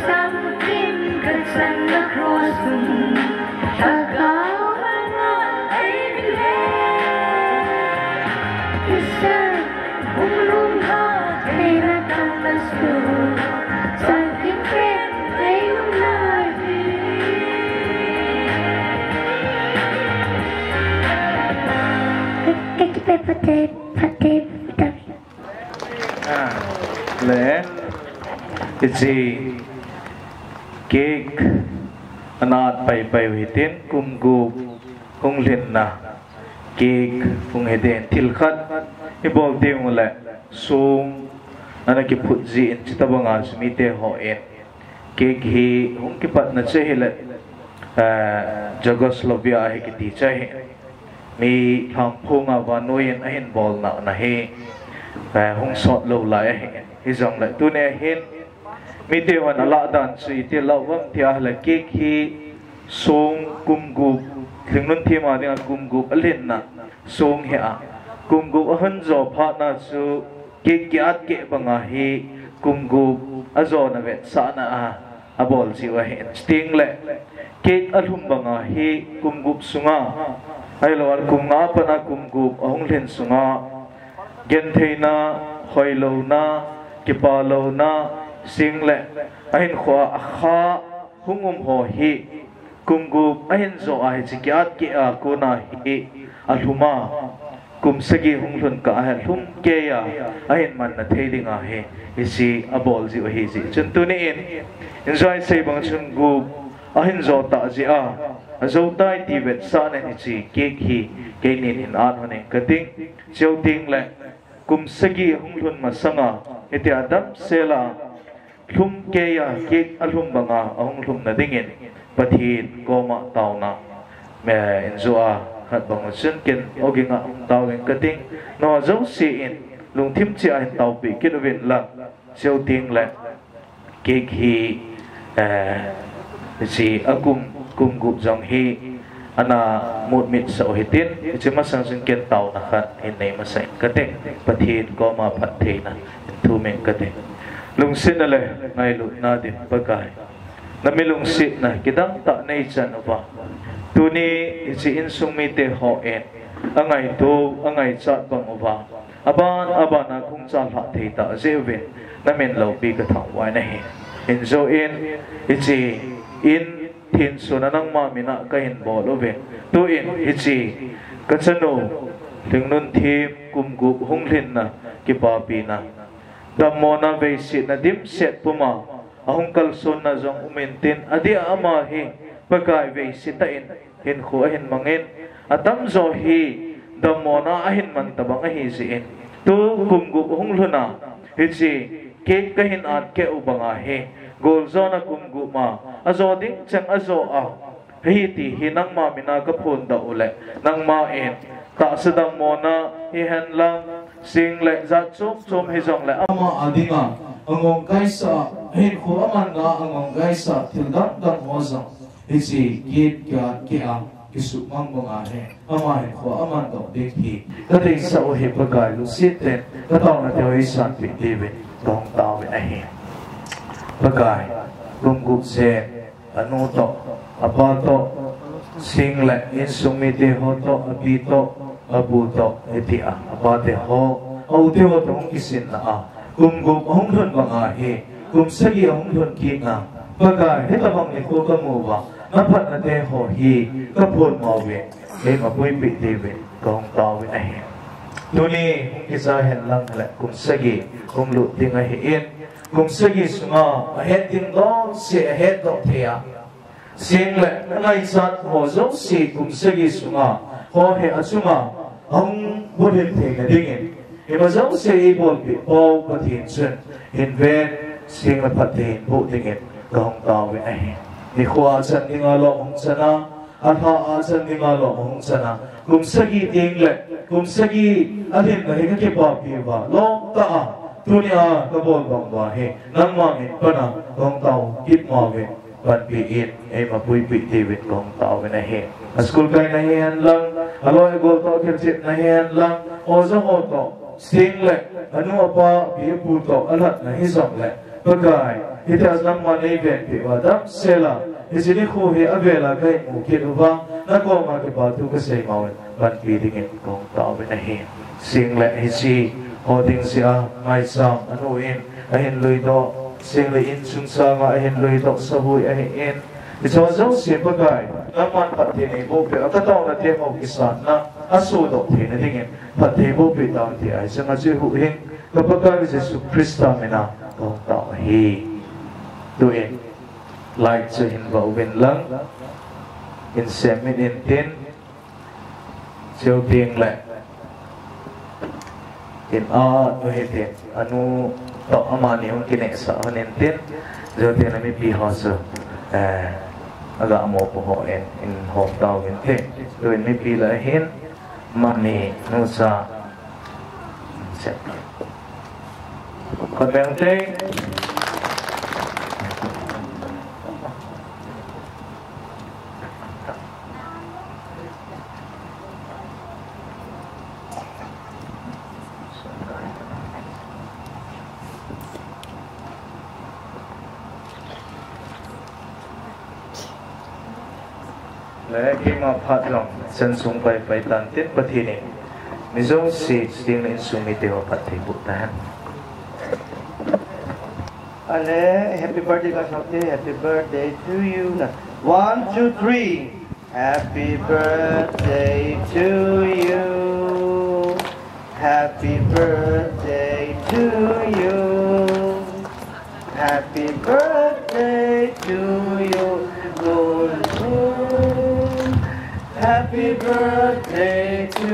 Some Santa Claus tagaw mga kaibigan isang ulong ka ay natatasdo sa kipit ay ulagi kikipit patay le iti cake anat pai witin kumgu kung lin na cake kung heden tilkhat ibol tim le sung ana ki phutji in chitabanga smite ho en cake hi hung kipat na chehile Jagoslovia hi ki ti chahe mi thamphunga wanoin ahin bol na he hung sot lo la he izong le tu ne hin mi te wan ala dan sui te lawam ti ahla ke khi song kumgu thingnun thi ma ding kumgu alin na song he a kumgu han zo pha na su ke kyat ke banga hi kumgu azo na ve sa na a abol si wa hen sting le ke alhum banga hi kumgu sunga ai lo al kumnga pa na kumgu ahung len sunga gen theina hoilo na kipalo na sing le ahin khwa akha hungum ho hi kumgu ahin zo ai chikyat ki a kona hi alhuma kumsagi hunglun ka a hum ke ya ahin man na thedinga he isi abol ji hi ji chuntuni in enjoy say bang chungu ahin zo ta ji a zo tai ti vet sa ne chi ke hi ke nin in an hone kating cheu ting le kumsagi hunglun masanga iti adam sela lum ke ya ke alhum banga ahung lum na dingin pathin koma tauna me enjoa hat bang chen ken oginga taweng kating no zo si in lung thim chi a taw pi kin win la cheu ting le ke hi si akum kum gup jong hi ana mut mit sa ohitin chi masang sing ken taw na khat in nei masai kating pathin koma pathina thu meng kating lung sit na le ngai lu na din pagai na milung sit na kidang ta nei chan ba tuni si insung mi te ho en angai tu angai chat bang ba aban na kung cha la thei ta zevin na men lo pi ka thang wai na he in zo in ichi in thin sunanang ma mina ka hin bol ove tu in ichi ka chano tingnun thim kumgu hunglin na ki pa pi na damona ve sit na dim set puma ahung kalson na jong umentin adi ama hi pagai ve sita in hin khu hin mangin atam zo hi damona ahin man tabang hi si in tu kumgu hungluna hichi ke kahin at ke ubanga hi gol zona kumgu ma azo ding chang azo a hi ti hinang ma mina ka phun da ule nang ma in ta sadam mona hi han lang sing le zat chom hi jong le ama adinga angong kaisa hin khu aman nga angong kaisa thildam dam hoza hichi git ga ki a kisu mang nga he ama hin khu aman do dik hi ka dei sa o he pagai lu siten ka taw na te san pi live dong taw a he pagai gumgup se anu to apato sing le in sumite hoto apito abuto etia apate ho aude ho tong kisin na a gumgup honglun banga he gumsagi honglun ki na pagai hetabang ni ko kamu ba naphat na te ho hi kapon mo we e mapui pi deve kong taw a he tuni isa hen lang le gumsagi kumlu tinga hi in gumsagi sunga ahead din do si ahead do thea sing le ngai sat ho zo si gumsagi sunga ho he asunga ang bodin the na dingin e ma zo si bol pi o pathin chen in ven sing la pathin bo dingin gong taw we ahe ni khwa chan ninga lo hong chana atha a chan ninga lo hong chana gumsagi ding le gumsagi adin na he ke pa pi ba lo ta a dunia kabol bang ba he nang ma min pana gong taw kip ma we ban pi in e ma pui pi ti wit gong taw na he school kai na hen lang alo e go to khirchit na hen lang o zo ho to sing le anu apa pi pu to alat na hi som le pagai hita lang man event pi wa dam sela hisini khu he avela kai mu ki ruwa na ko ma ki ba tu ka sei mawen ban pi ding kong ta be na he sing le hisi holding sia mai sam anu in ahin lui do sing le in sung sa ma ahin lui do sabui ahin in it's also simple guy naman patini bo pe akataw na demo kisan na asu do thina dingin pathe bo pe taw ti ai sanga je hu hin kapag ka Jesu Krista mena kong taw hi doing like to hin ba win lang in semin in tin siêu tiếng lệ in a no he tin anu to amani hon kine sa honen tin jo tin ami pi hoso aga mo po ho in home town in tin do in mi pi la hin mani no sa set kon bang teและที่มาพัดลงเส้นสูงไปตันติดปะทีนี้มิโซสีสิ่งนี้สูงมีเดียวพัดที่บุตรนั้นอันนี้ Happy birthday กันครับที่ Happy birthday to you นะ 1 2 3 Happy birthday to you Happy birthday to you Happy birthday to you Happy birthday to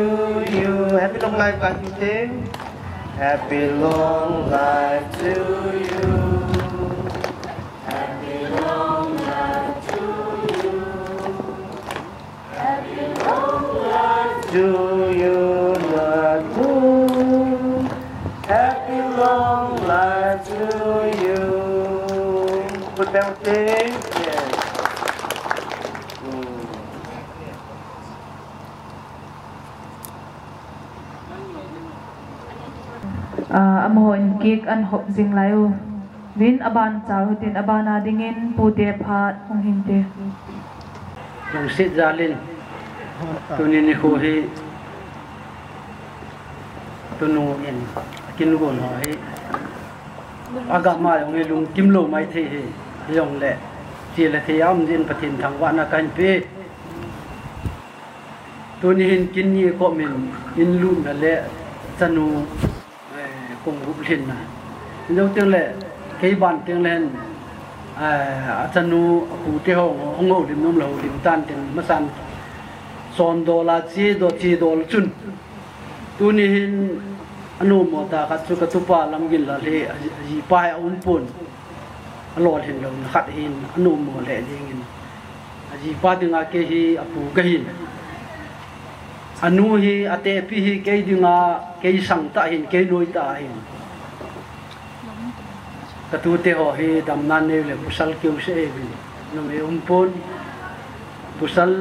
you Happy long life กันจริง Happy long life to you Happy long life to you Happy long life to you Nadu Happy long life to you Put down thing yes Amohon kik an hop zing layo Vin aban chao tin abana dingin pute phat ong hinte Yung sit zalin tunin ni ko hi tunungin kinugon ho hi aga ma yung ilung kimlo mai the hi yong le chi la thiam jin pathin thang wa na kan pe tunin kin ni ko min in lu na le chanu cùng group lên này, nếu tiếng lệ cái bản tiếng lên, chân nu cụ tiêu ông ngô điểm nôm là điểm tan tiếng mất san, son đô la chi đô chun, tu ni hin anu một ta cắt chú cắt tu pa làm gìn là lệ gì pa ông pun, lọt hin lâu khát hin anu một lệ gì gìn, gì pa tiếng cái hi apu cái hin. Anu hi ate pi hi ke dinga ke sang ta hin ke noi ta hin katu te ho hi dam nan ne le pusal keu se bi no me pon pusal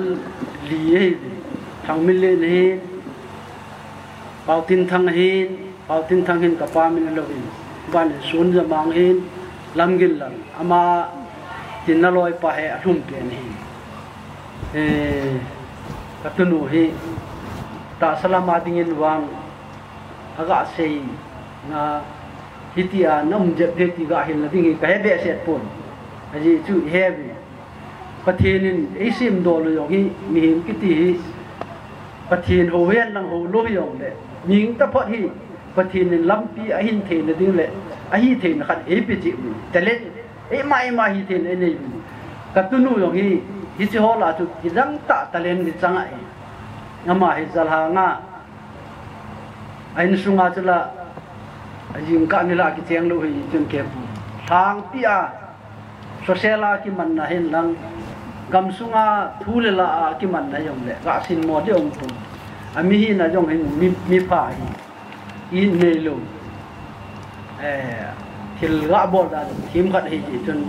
li hi thang min le hi pau tin thang hin ka pa min lo hin ban sun ja mang hin lam gil lam ama tin na loi pa he athum pe ni katu nu hi ta salama dingin wang aga sei na hitia nam je the ti ga hin la dingi ka hebe set pon aji chu hebi pathin isim do lo yong hi mi him kiti hi pathin ho wen lang ho lo yong le ming ta phot hi pathin lampi a hin the na ding le a hi the na khat e pi ji tele e mai hi the ne nei ka tunu yong hi chi ho la chu ki dang ta talen ni changa e ngama hi zalha nga ain sunga chula ajing ka nila ki cheng lo hi chun ke thang pia sosela ki man na hin lang gam sunga thulela ki man na yong le ga sin mo de ong pu ami hi na jong hin mi pa hi in ne lo thil ga bo da thim khat hi chun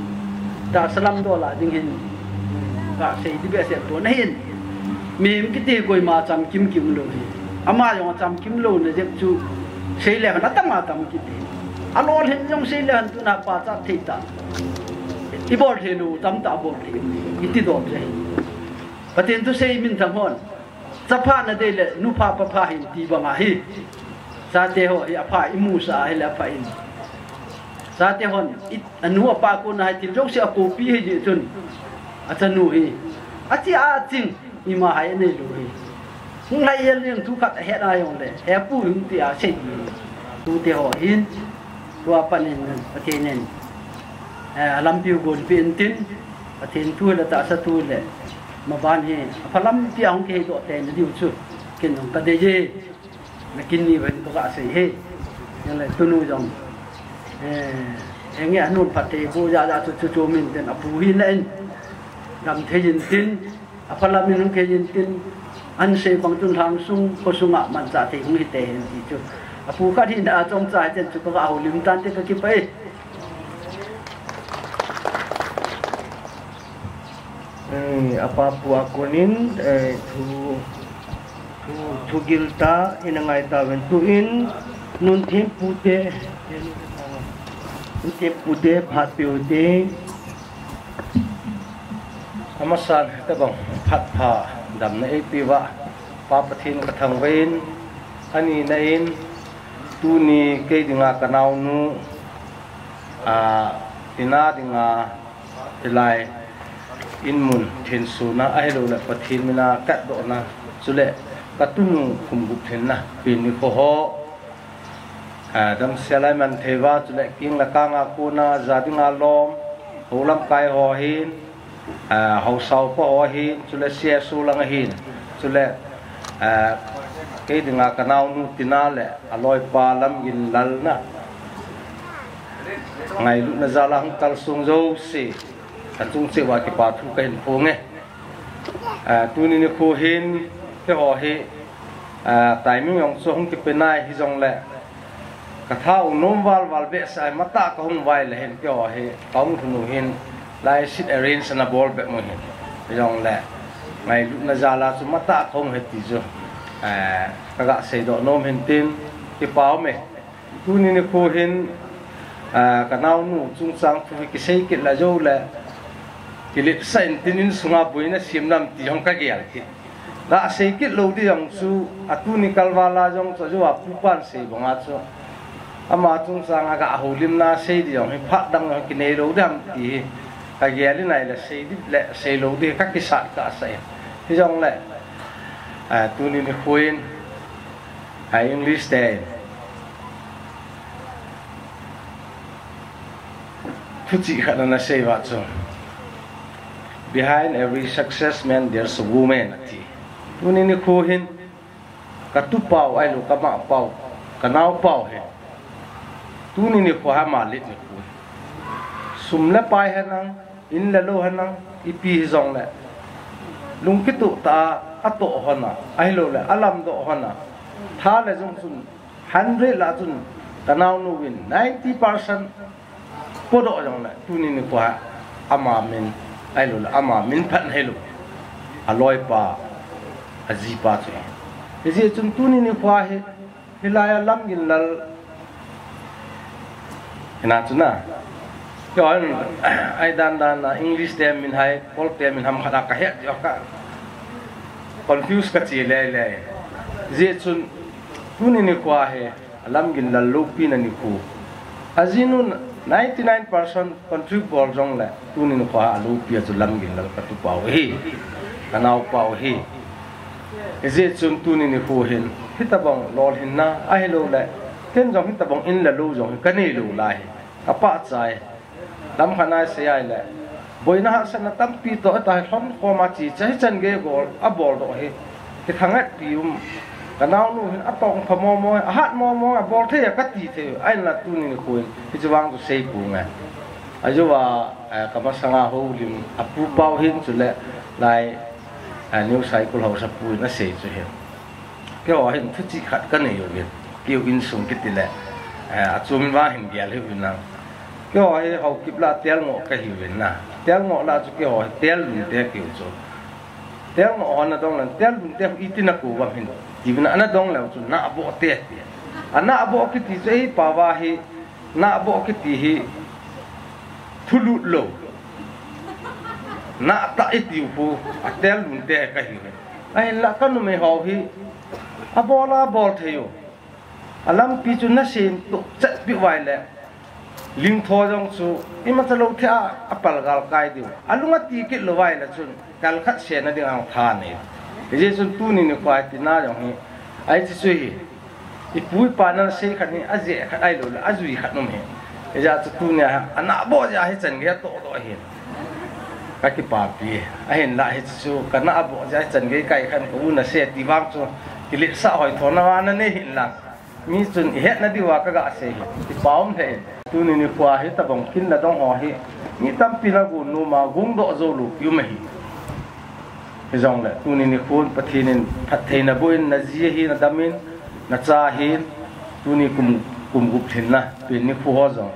ta salam do la ding hin ga sei di be se to na hin mìm cái tiền coi mà chăm kim lô thì ama dùng chăm kim lô này giúp chú xây lên nó tăng mà chăm kim tiền alo hiện trong xây lên tu na pa cha thịt ta i bol the nu tam ta bol the i ti dom je patin tu sei min tham hon chapha na de le nu pha pa pha hin ti ba nga hi sa te ho ya pha i mu sa he la pha in sa te hon anu pa ko na ti jok se ko pi he ji chun a chan nu hi a ti a ching i ma hai nei lu hi hung lai yel yang thu khat he na yong le he pu hung ti a se ji tu te ho hin tua panin patin nen lam piu gon pin tin patin tu la ta sa tu le ma ban he phalam pi ang ke do te na diu chu kin nong ka de je na kin ni ben to ka se he yang le tu nu jong nghe nun phật thì vô gia chu mình tên apu hin lên làm thế nhân tin apala mình không thế nhân tin anh sẽ bằng tuân hàng sung có sung ạ man giả thì không hit tiền gì chứ apu cái thì đã trong trái tên chú có ảo lim tan tên cái kia vậy apa pu akunin thu gilta inangai ta ven tuin nun thêm pute Ute pude phat piude amasan ta bang phat pha dam na e piwa pa pathin ka thang vein ani na in tu ni ke dinga kanau nu tina dinga ilai in mun thin su na ai lo la pathin mina kat do na chule katunu khum gup thin na pin ni kho ho dam selai man theva chule king la ka nga ku na za dinga lom holam kai ho hin ho sau po ho hin chule sia su lang hin chule ke dinga kanau nu tina le aloi pa lam in lal na ngai lu na za lang kal sung zo si chung se wa ki pa thu ka hin pho nge tu ni khu hin ke ho hi tai mi yong so hong ki pe nai hi jong le ka thau nom wal be sai mata ka hong vai le hen ke ho hi kaung thunu hin lai sit arrange na ball be mo hin jong le ngai lu na za la su mata khong he ti jo ka ga se do nom hin tin ki pau me tu ni khu hin ka nau nu chung sang thu ki sei ki la jo le kilip sain tinin sunga buina simnam ti hong ka gial ki da sei ki lo di yang su atuni kalwala jong cho jo apupan sei bonga cho ama chung sang aga holim na sei di hong phat dang ki nei lo dam ti ka gial nai la sei di le sei lo di ka ki sat ka sai ti jong le tuni ni khuin English day Puji khana na sei wa cho behind every success man there's a woman ati tuni ni khuhin ka tu pau ai lo ka ma pau ka nau pau he tuni ni kho ha ma lit ni khu sum la pai hanang in la lo hanang ipi zong le lung ki tu ta ato hona ai lo le alam do hona tha le jong sun 100 la chun kanau nu win 90% podo jong le tuni ni kho ama min ai lo ama min phan helo aloi pa aji pa che ezi chun tuni ni khwa he hilaya lam gin lal ina chuna yon ai dan na English tem min hai pol tem min ham khada ka he ka confuse ka chi le le ezi chun tuni ni khwa he lam gin lal lo pi na ni khu azinun 99% contribute bol jong le tunin khwa alu pia chu lam gin lal ka tu pau hi kanau pau hi eze chum tunin ni khu hin hitabong lol hin na a hello le ten jong hitabong in la lu jong ka nei lu lai apa chai lam khana se ai le boina ha san tam pi to ta thon ko ma chi chai chan ge gol a bol do hi ki thangat pium kanau nu hin atong phamo mo a hat mo mo a bol the ka ti the ai la tunin ni khu hi chuwang tu sei pu nga ajuwa kama sanga ho lim apu pau hin chu le lai new cycle ho sa pu na sei chu hin ke ho hin thu chi khat ka nei yo ge kiu in sung ki ti le a chum wa hin gial hi win na ke ho hi ho kip la tel ngo ka hi win na tel ngo la chu ke ho tel lun te kiu chu tel ngo on na dong lan tel lun te i ti na ku wa hin ibna ana dong la chu na bo te ana abo ki ti sei pa wa hi na bo ki ti hi thulu lo na ta itiu pu atel mun te ka hi ai la kan nu me ho hi abola bol theyo alam pi chu na sin tu chat pi wai le ling tho jong chu ima chalo thia apal gal kai diu alunga ti ki lo wai la chun kal khat se na ding ang tha ne je chun tu ni ne kwai ti na jong hi ai chi su hi i pui pa na se khat ni aje khat ai lo la azui khat nom he ja chu tu ne ana bo ja hi chan ge to hi ka ki pa pi a hen la hi chu kana bo ja chan ge kai khan ko na se ti wang chu ki li sa hoi thona wa na ne hin la mi chun he na di wa ka ga se hi ti paum the tu ni ni kwa hi ta bong kin na dong ho hi ni tam pi na gu nu ma gung do zo lu yu ma hi hi zong le tu ni ni khun pathinin phat theina buin na ji hi na damin na cha hi tu ni kum gup thin na pin ni khu ho zong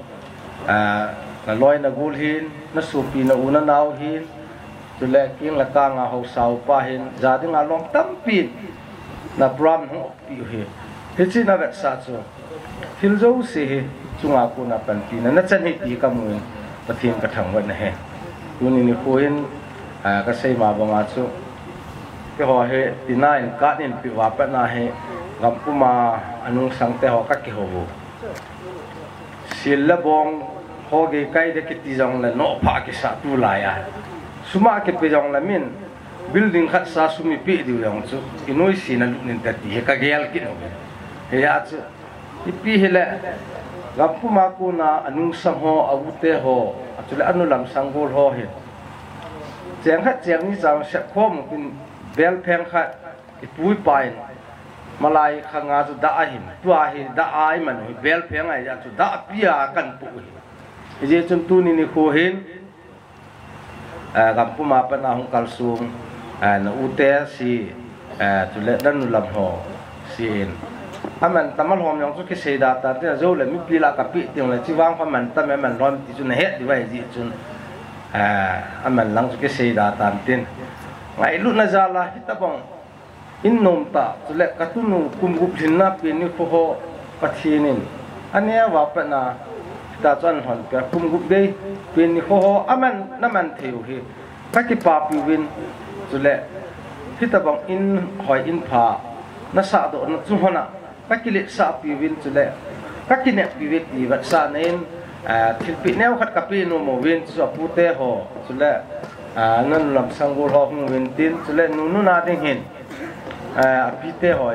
na loi na gul hin na su pi na u na nau hin tu le king la ka nga ho sau pa hin za ding a long tam pin na bram ho pi hi hi chi na vet sa chu thil zo se hi chunga ko na pan pi na chan hi ti ka mu pathin ka thang wa na he tu ni ni khoin ka sei ma ba ma chu ke ho he tina in ka nin pi wa pa na he gam pu ma anung sang te ho ka ki ho bu sil la bong ho ge kai de ki ti jong la no pha ki sa tu la ya suma ke pe jong la min building khat sa sumi pi di yong chu inoi si na lu nin ta ti he ka gel ki no he ya chu ipi hele gapu ma ku na anung sang ho awute ho achule anu lam sanggol ho he cheng khat cheng ni chang se khom kin bel pheng khat ipui pain malai khanga chu da him tua hi da ai man bel pheng ai ja chu da pia kan pu hi je chun tu ni kho hin gapu ma pa na hong kal sum na ute si chule dan lam ho sin aman tamal hom yang chu ki sei da ta te zo le mi pila ka pi tiang le chi wang fa man ta me man rom ti chu na he di wai ji chun aman lang chu ki sei da ta tin ngai lu na za la hi ta bong in nom ta chu le ka tu nu kum gup thin na pi ni kho ho pathinin ania wa pa na ta chan hon ka kum gup dei pi ni kho ho aman na man theu hi ka ki pa pi win chu le hi ta bong in hoi in pha na sa do na chu hona kakili sa pi win chule kakine pi wit ni wat sa nen thil pi neu khat ka pi no mo win chu pu te ho chule nan lam sanggol ho hung win tin chule nu na ding hin pi te ho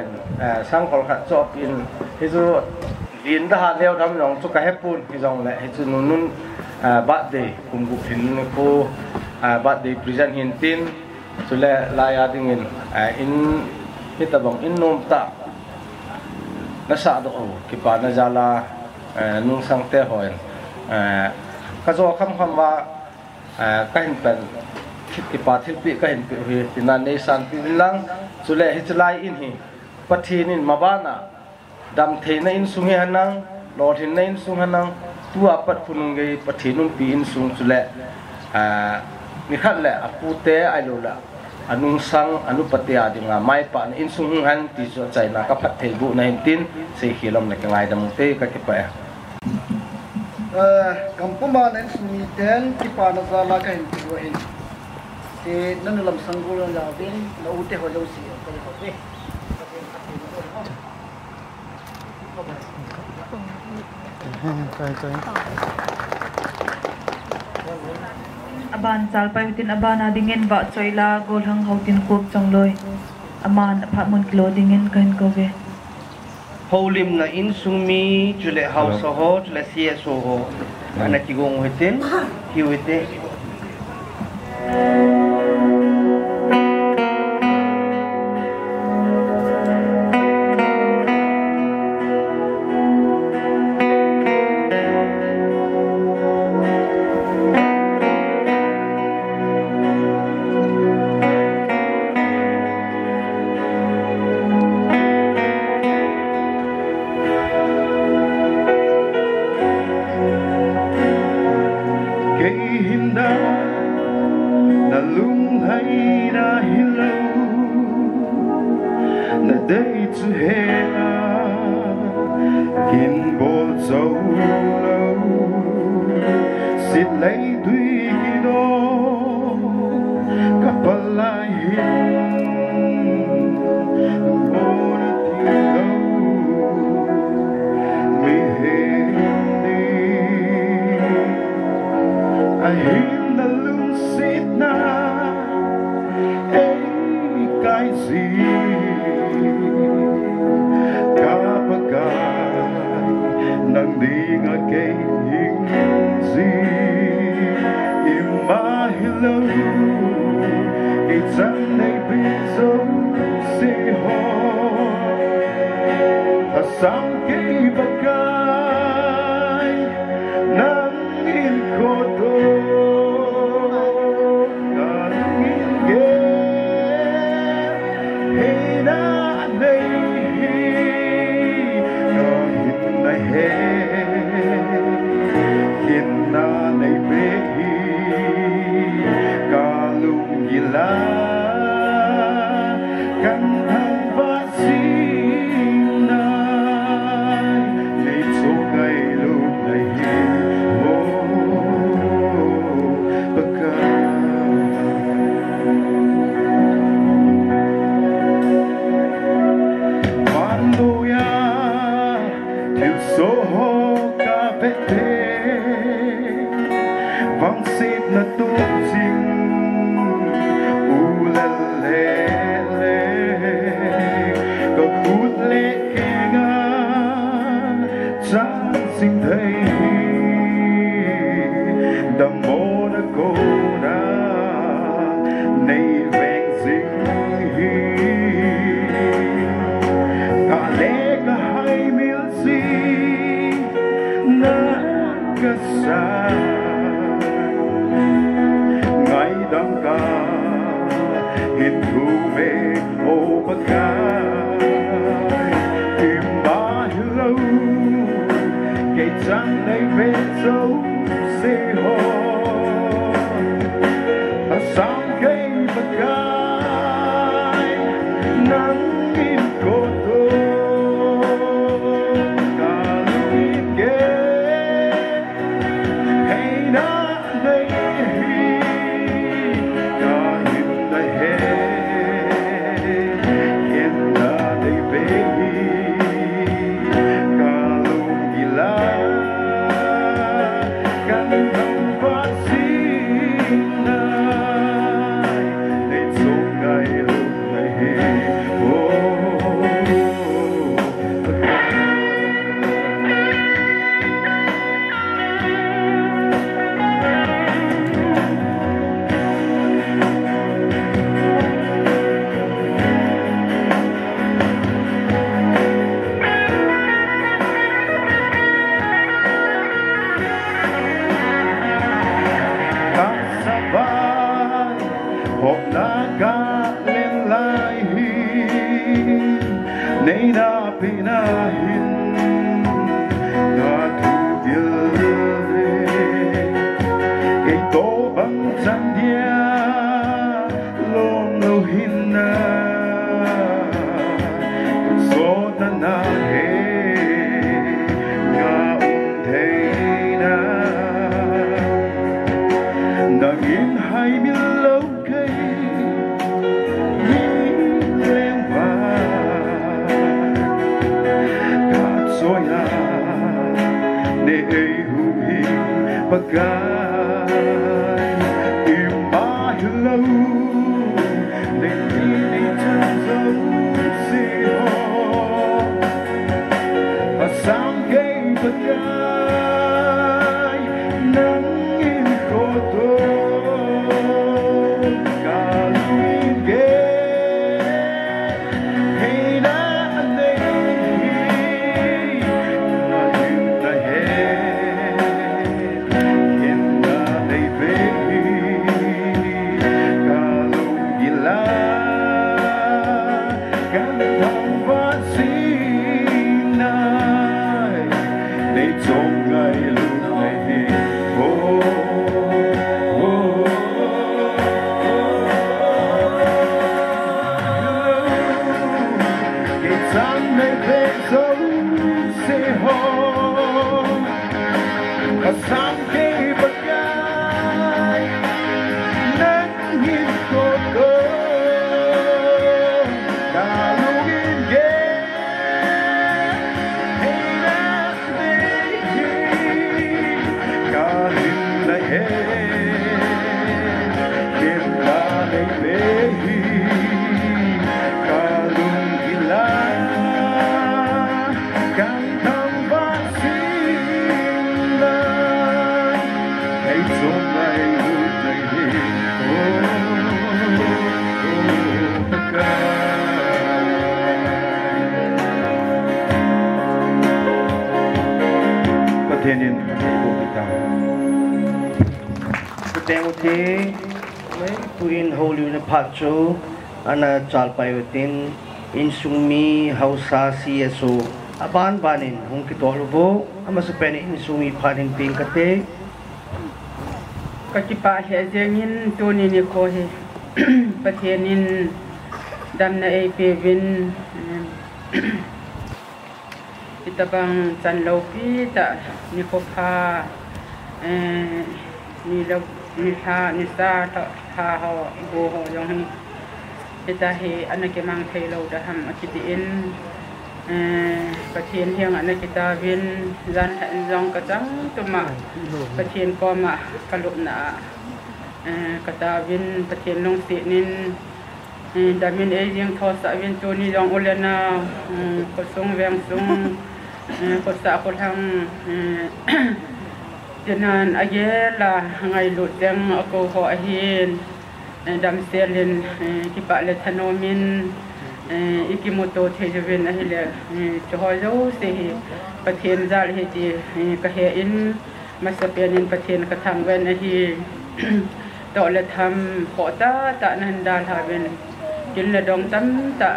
sang kol khat cho pin hi chu lin da ha leo dam nong chu ka hepun hi jong le hi chu nu ba de kum gu phin ko ba de present hin tin chule la ya ding in hi ta bang in nom ta na sa do ki pa na jala nung sang te hoin ka zo kham wa ka hin pen ki pa thil pi ka hin pi hi tinan nei san pi lang chule hi chlai in hi pathin in mabana dam theina in sung he hanang lo thin nei in sung hanang tua pat phunung ge pathinun pi in sung chule ni khat le apu te ai lo la anung sang anu patia dinga mai pa in sung han ti so chai na ka phat thei bu 19 se hilom na kangai dam te ka ki pa kampuma nen sumi ten ki pa na za la ka hin ti wa hin te nan lam sanggol la din la u te ho lo si ka ho be aban salpai tin abana dingen ba choila gol hang hautin kop changloi aman apha mun kilo dingen kan ko ve holim na in sumi chule house ho chule cs ho ana ki gong hitin ki wite lấy tuy khi đó hello cái chẳng này biết dấu sẽ ho ta sáng cái bậc gai nắng in khô tô nắng in ghé hey na đây nó hiện nay hiện na này bé cả lùng gì lá căng thẳng và xin nay lấy số ngày lúc này bất quando ya thiếu số ho cả vết vang xịt là tốt xinh u la lê lê có phút lê kia ngã chẳng xinh thấy đầm mô đã cô đã nay vẹn xinh cả lẽ cả hai miêu gì na cả xa ngày đăng ca hiện thu mê ô bất gai tìm ba lâu cây trắng này về dấu xe ho ta sáng cây bất gai nắng in cô tô cả lúc ghé hay na đây hộp lá cá lên lai nay đã bị na hin na thu tiêu cái tổ bằng chân dia lom lâu hin na số ta na he nga thế na đang yên hai miền lâu cây soya ne hu hi bagai imba hello ne ni chan zo si ho a sang game bagai nang in ko to ka lui ge hey na in te puin holy na pacho ana chalpai utin insumi hausa si eso aban banin hung kitolubo ama sapeni insumi panin pingkate kakipa he jengin tuni ni ko he pathenin damna e pevin itabang sanlopi ta ni ko pha ni lo ni tha ni sa ta ha ho go ho yong hi ita he anake mang thelo da ham akitin patien hiang anakita vin zan jong ka chang tuma patien ko ma kalup na kata vin patien long ti nin damin e jing tho sa vin tu ni jong ulena ko sung veng sung ko sa ko hang jenan agela ngai lu jang ako ho ahin dam selin kipa le thanomin ikimoto thejven ahile chojo se pathen zal he ji ka he in masapenin pathen ka thangwen ahi to le tham khota ta nan dal haven kin le dong tam ta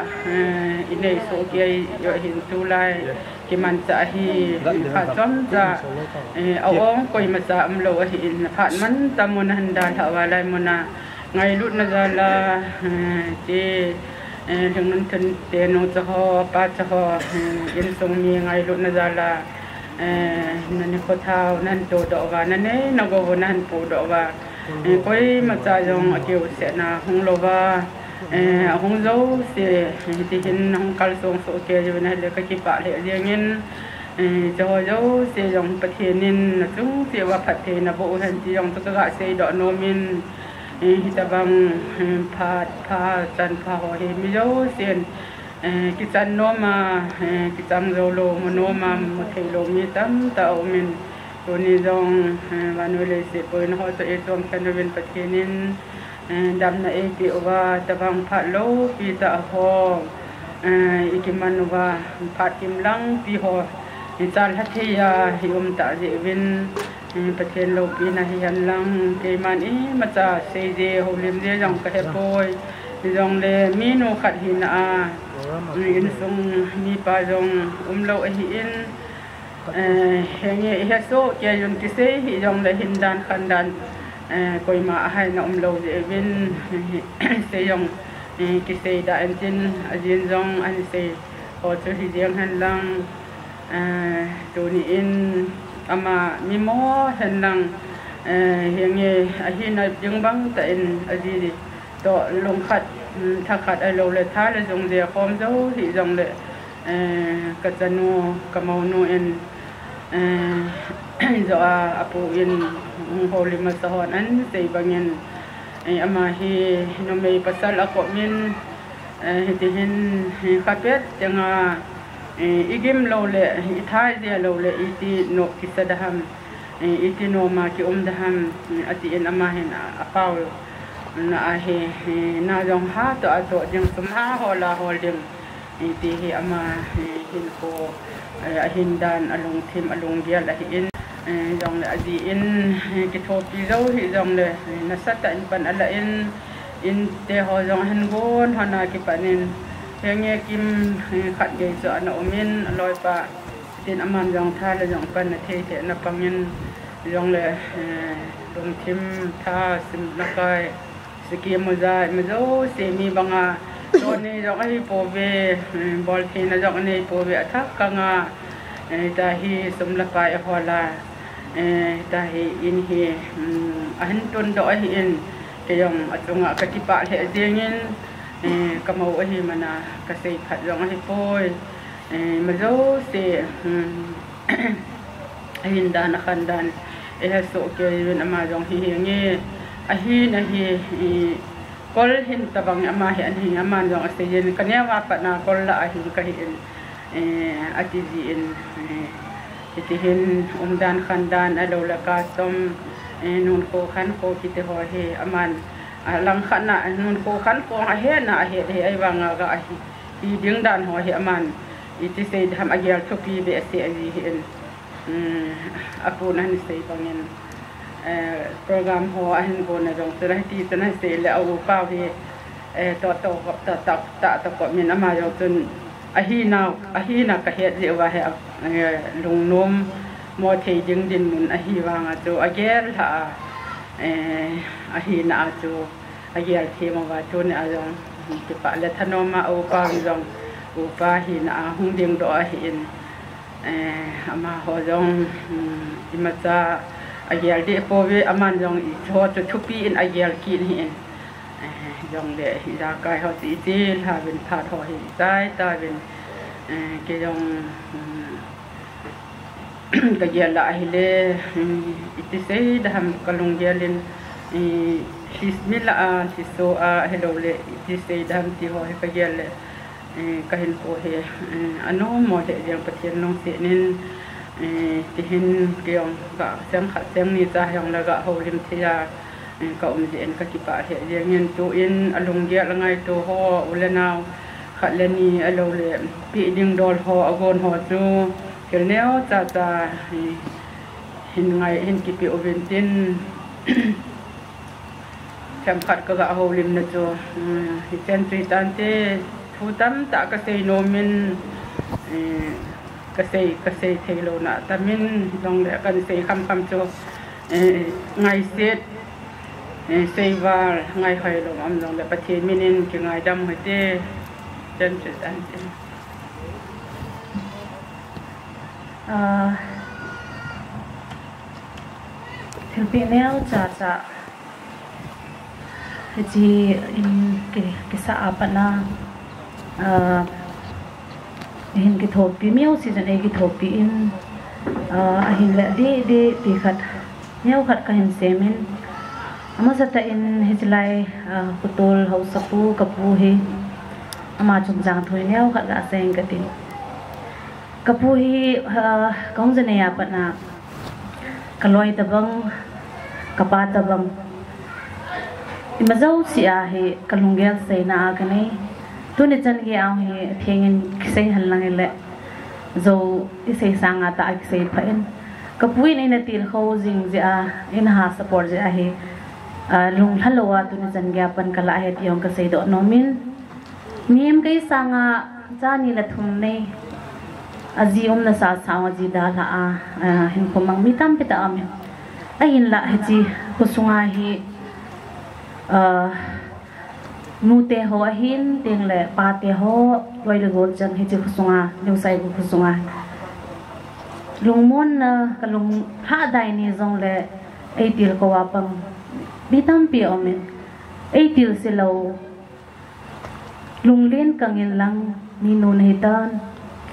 inei so ke yo hin tu lai ki man cha hi kha chom cha awong koi ma cha am lo ahi in phat man tamun han dal hawalai mona ngai lut na zala ti thằng nông dân tiền nông cho họ ba cho họ yên sông mi ngay lúc na zala nên có thao nên đồ đọ và nên ấy nó có vốn nên phụ đọ và coi mà cha dòng kiểu sẽ là hong lô và hong dâu sẽ thì hiện hong cal sông số kia cho nên là cái kịp bạ lệ riêng nên cho dâu sẽ dòng bát thiên nên là chúng sẽ vào bát thiên là bộ hình chỉ dòng cho các sẽ đọ nô min hitabang pha chan pha ho he mi jo sen ki chan no ma ki cham zo lo mo no ma mo thei lo mi tam ta o min to ni jong vanule se po no ho to e tom kan ven pathenin dam na e ki wa tabang pha lo pi ta ho ikiman wa phat kim lang pi ho chal hathia hium ta je vin pathen lo pi na hian lang ke man e macha se je ho lim je jong ka he poi jong le mi no khat hin a in sung ni pa jong lo hi in henge he so ke yun ti se hi jong le hin dan khan dan koi ma hai na lo je vin se jong ki se da en tin ajin jong an se ho chu hi jeng han lang tu ni in ama mi mo hen lang henge ahi na jing bang ta in aji to long khat tha khat ai lo le tha le jong de khom zo hi jong le ka chanu ka mau no en zo apu in holi ma sa hon an sei bangin ama hi no me pasal ako min ti hin khapet janga igim lo le ithai je lo le iti no kisadaham iti no ma ki daham ati en ama hen apaw na ahe na jong ha to ato jing sum ha hola holding iti hi ama hin ko ahin dan alung thim alung dia la hi in jong le aji in ki thopi zo hi jong le na sata in pan ala in te ho jong han gon hana ki panin henge kim khat ge zo na omin loi pa tin aman jong tha le jong pan na the the na pangin jong le dong thim tha sim na kai siki mo za mo zo se mi banga to ni jong ai po ve bol thi na jong ni po ve thak ka nga ta hi sum la pai hola ta hi in hi ahin ton do hi in ke jong atunga ka ki pa le jengin kamau ahi mana kasay phat jong ahi poi mazo se ahin dan khandan so ke yun ama jong hi nge ahi na hi kol hin tabang ama hi anhi aman jong ase yen kanya wa pa na kol la ahi ka hi ati ji in itihin dan khandan alo la ka som nun ko khan ko kite ho he aman lang khana nun ko khan ko a he na he ai wanga ga hi ding dan ho he aman iti se ham agyal thopi be se ai hi en apu nan se bangin program ho ahin ko na jong trai ti tanai se le au pau hi to ta ko min ama yo tun ahina ka het je wa he lung nom mo thei ding din mun ahi wanga chu agel ha ahina chu agel the ma wa chu ne ajong ti pa le thanoma au pa jong u pa hina hung ding do ahin ama ho jong imacha agel de po we aman jong I tho chu thupi in agel kin hin jong de hi da kai ho ti ti ha bin pha tho hi tai ta bin ke jong ka gel la hi le iti sei da ham kalung gelin hismila hiso hello le iti sei da ham ti ho ka gel le ka hin po he ano mo de yang patien nong se nin ti hin kyong ka sem khat sem ni cha yong la ga ho lim thia ka den ka ki pa he yang yen tu in alung ge la ngai to ho ulenaw khat le ni alo le pi ding dol ho agon ho chu kel neo cha hin ngai hin ki pi oventin sem khat ka ga ho lim na chu hi chen tri tan te thu tam ta ka sei no min ka sei thelo na ta min dong le kan sei kham chu ngai set sei var ngai khoi lo am dong le pathin minin ki ngai dam ho te chen tri tan te Hilpi neo cha ji in kisa apa na hin ki thopi miao season e ki thopi in ahin la di khat neo khat ka hin semen ama sata in hijlai putol hausapu kapu he ama chung jang thoi neo khat ga seng ka tin kapu hi kaung jane ya patna kaloi tabang kapa tabang imazau sia he kalunggel sei na agane tuni chan ge aw he thengin sei hallang le zo isei sanga ta isei phain kapui nei na til kho jing ja in ha support ja he lung halowa tuni chan ge pan kala he tiong ka sei do nomin miem kai sanga jani la thum nei azi na sa sawa ji da la hin ko mang mitam pita am ahin la he kusunga hi nute ho ahin ting le pa te ho loi le gol jang hi ji kusunga new sai bu kusunga lungmon na kalung ha dai ni zong le ei til ko wa pang mitam pi omen ei til se lo lunglen kangin lang ni no nei tan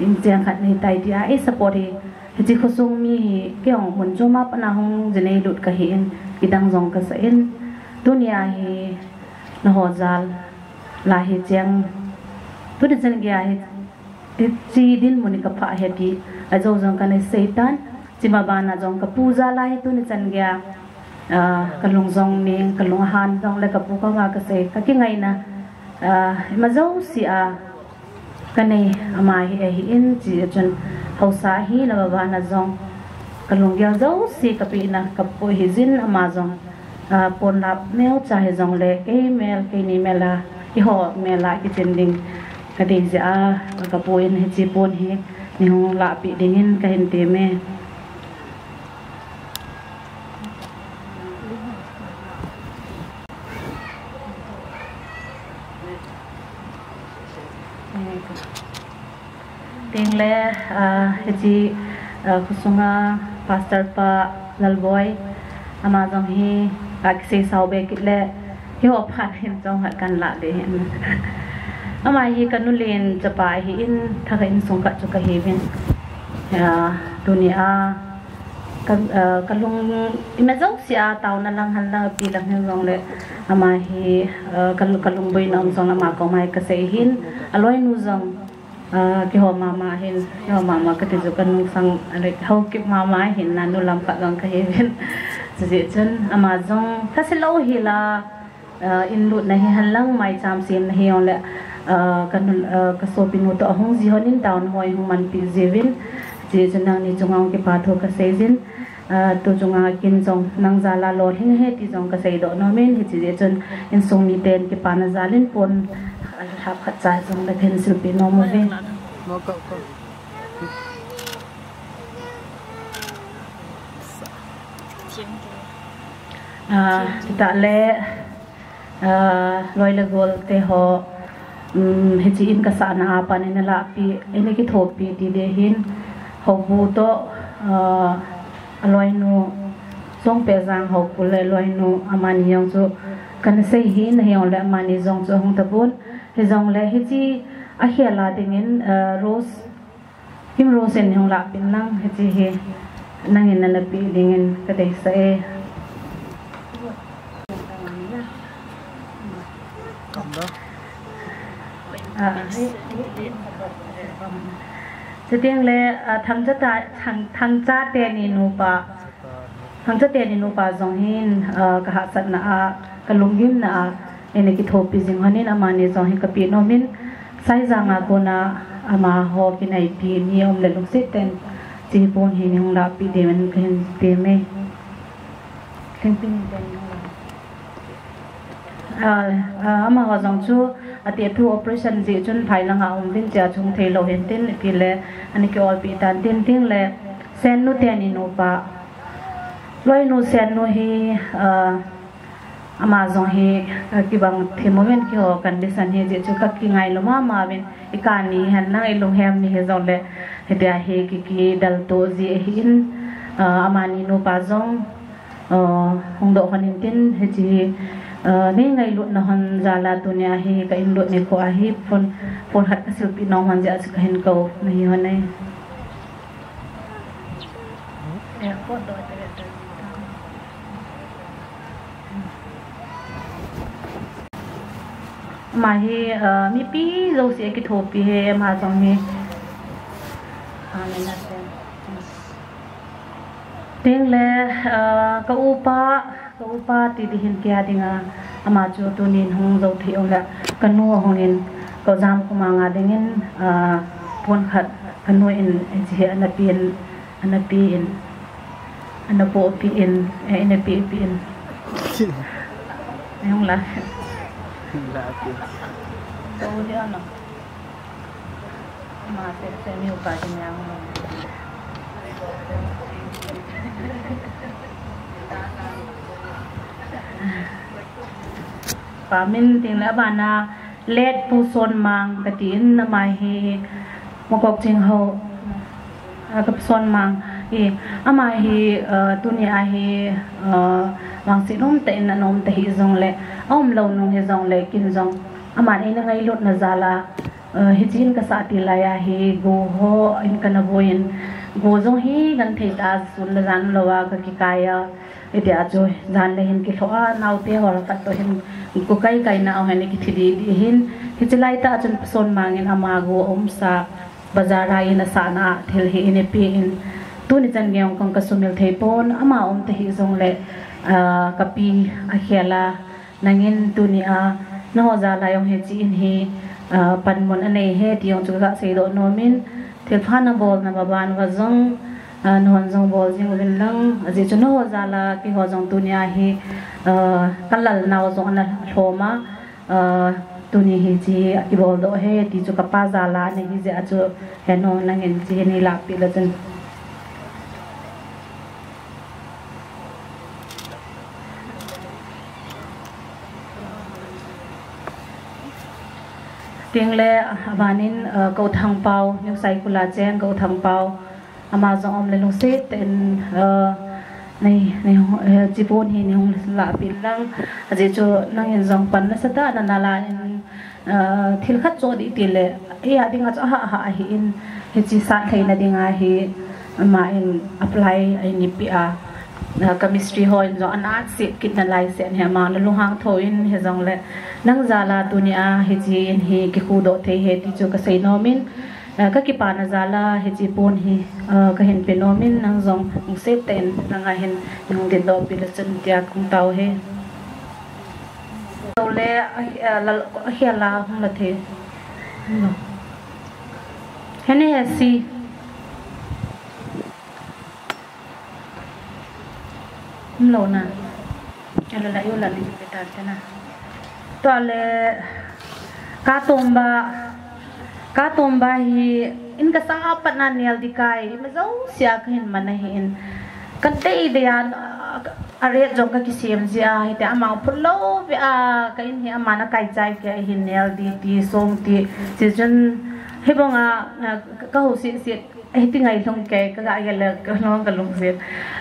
in jang khat nei tai dia e support hi ji khosung mi kyong mun joma pana hong jene lut ka hin kidang jong ka sa in dunia hi na ho zal la hi jang tu de jan gya hi ji din muni ka pha he ti a jo jong ka ne seitan chima bana jong ka puja la hi tu ni jan gya kalung jong ning kalung han jong le ka pu ka nga ka se ka ki ngai na ma zo si a kane ama hi in ji jan hausa hi na ba na jong kalung gya zo si ka pi na ka po hi jin ama jong pon lap neo cha he jong le email ke ni mela hi ho mela ki tending ka ding ja ka po in he chi pon he ni ho la pi ding in ka hin te me ting le he ji kusunga pastor pa lalboy ama jong hi ak se sau be kitle hi ho phat hin jong hat kan la de hin ama hi kanulen chapa hi in thaka in song ka chu ka hi bin dunia kalung imazong sia taw na lang han lang pi lang hin jong le ama hi kalung boy na jong ama ko mai ka se hin aloi nu jong ki ho mama hin ho mama ka ti ju kan sang ale ho ki mama hin na nu lam ka jong ka hi bin ji chen amazon thasilo hila in lut na hi halang mai cham sim na hi on le kan ka so pinu to hong ji honin down hoi hong man pi jewin ji chenang ni chungang ki pa tho ka sejin tu junga kin jong nang zala lo hing he ti jong ka sei do no men hi chi chun in song mi ten ki pana zalin pon hap khat cha jong da khen sil pi no mo ve ta le loi le gol te ho hi chi in ka sa na pa ne la pi ene ki thopi ti de hin ho bu to aloi nu song pe jang ho ku le loi nu amani yong chu kan sei hi na yong le amani jong chu hong ta bun he jong le hi chi a hiala dingin rose him rose en hong la pin lang he chi he nangin na pi dingin ka dei sa e setiang le thang cha te ni nu pa jong hin ka ha sat na ka lungim na ene ki thopi jing hanin amani jong hi ka pi no min sai janga ko na ama ho ki nai pi ni om le lung se ten chi pon hi ni hong la pi de men khen te me khen pin den ama ho jong chu ati thu operation ji chun phai la nga din cha chung thei lo hen tin pi le ani ki ol pi tan tin ting le sen nu te ni no pa loi nu sen nu hi ama jong hi ki bang the moment ki ho condition hi ji chu ka ki ngai lo ma ben ikani han na i long hem ni he jong le he dia he ki dal to ji hin ama ni no pa jong hong do hanin tin he ji ni ngai lut na han zala tunya hi ka in lut ni ko a hi phone hat ka sil pi no han ja ka hin ko nahi ho nai ko do ma hi mi pi lo se ki thopi he ma jong hi amena se teng le ka upa ti di hin kya dinga ama chu tu nin hong zo thi ong la kanu hong in ko jam ko ma nga dingin pon khat kanu in je ana pi in ana po pi in ana pi in hong la pi to dia no ma se mi upa din yang pamin ting la bana let pu son mang katin na mai hi mokok ching ho kap son mang hi ama hi tunia hi wang si nom te na nom te hi jong le om lo nong he jong le kin jong ama ni na ngai lot na zala hi chin ka sa ti la ya hi go ho in kana boin go jong hi gan thei ta sun la jan lowa ka ki kaya itia joy jan le hin ki thoa nau te hor ka to hin ko kai na au hani ki thidi di hin hi chlai ta chun son mangin ama go om sa bazara in sa na thil hi in pi in tu ni chan ngeong kong ka sumil thei pon ama om te hi jong le kapi a khela nangin tunia no zala yong he chi in hi pan mon ane he ti yong chu ga sei do no min thil phana bol na baban wa jong non jong bol jing win lang aje chu no zala ki ho jong tunia hi kalal naw jong na thoma tuni hi chi ki bol do he ti chu ka pa zala ne hi je achu he no nangin chi ni la pi la chen tiếng le avanin câu thang pau những sai kula chen câu thang pau ama jong om le long se ten nei jipon hi ni hong la pin lang aje cho nang en jong pan na sata na la in thil khat cho di ti le ya dinga cha ha hi in he chi sa thai na dinga hi ma in apply ai ni pi a chemistry ho in jo anat sit kit na lai sen he ma lu hang tho in he jong le nang zala dunia he ji in hi ki khu do the he ti chu ka sei no min ka ki pa na zala he ji pon hi ka hen pe no min nang jong se ten nang a hen nang den do pi la chen tia kum tau he to le a hiala hum la the no hene si lâu na alo la yo la ni betar tena to ale ka tomba hi in ka sa pat na nel dikai ma zo sia khin manahin kan te idean are jong ka kisem zia hi te amang phulo be a ka in hi amana kai chai ke hi nel di ti song ti season hebonga ka ho si ai tingai long ke ka ga yel ka long ka long se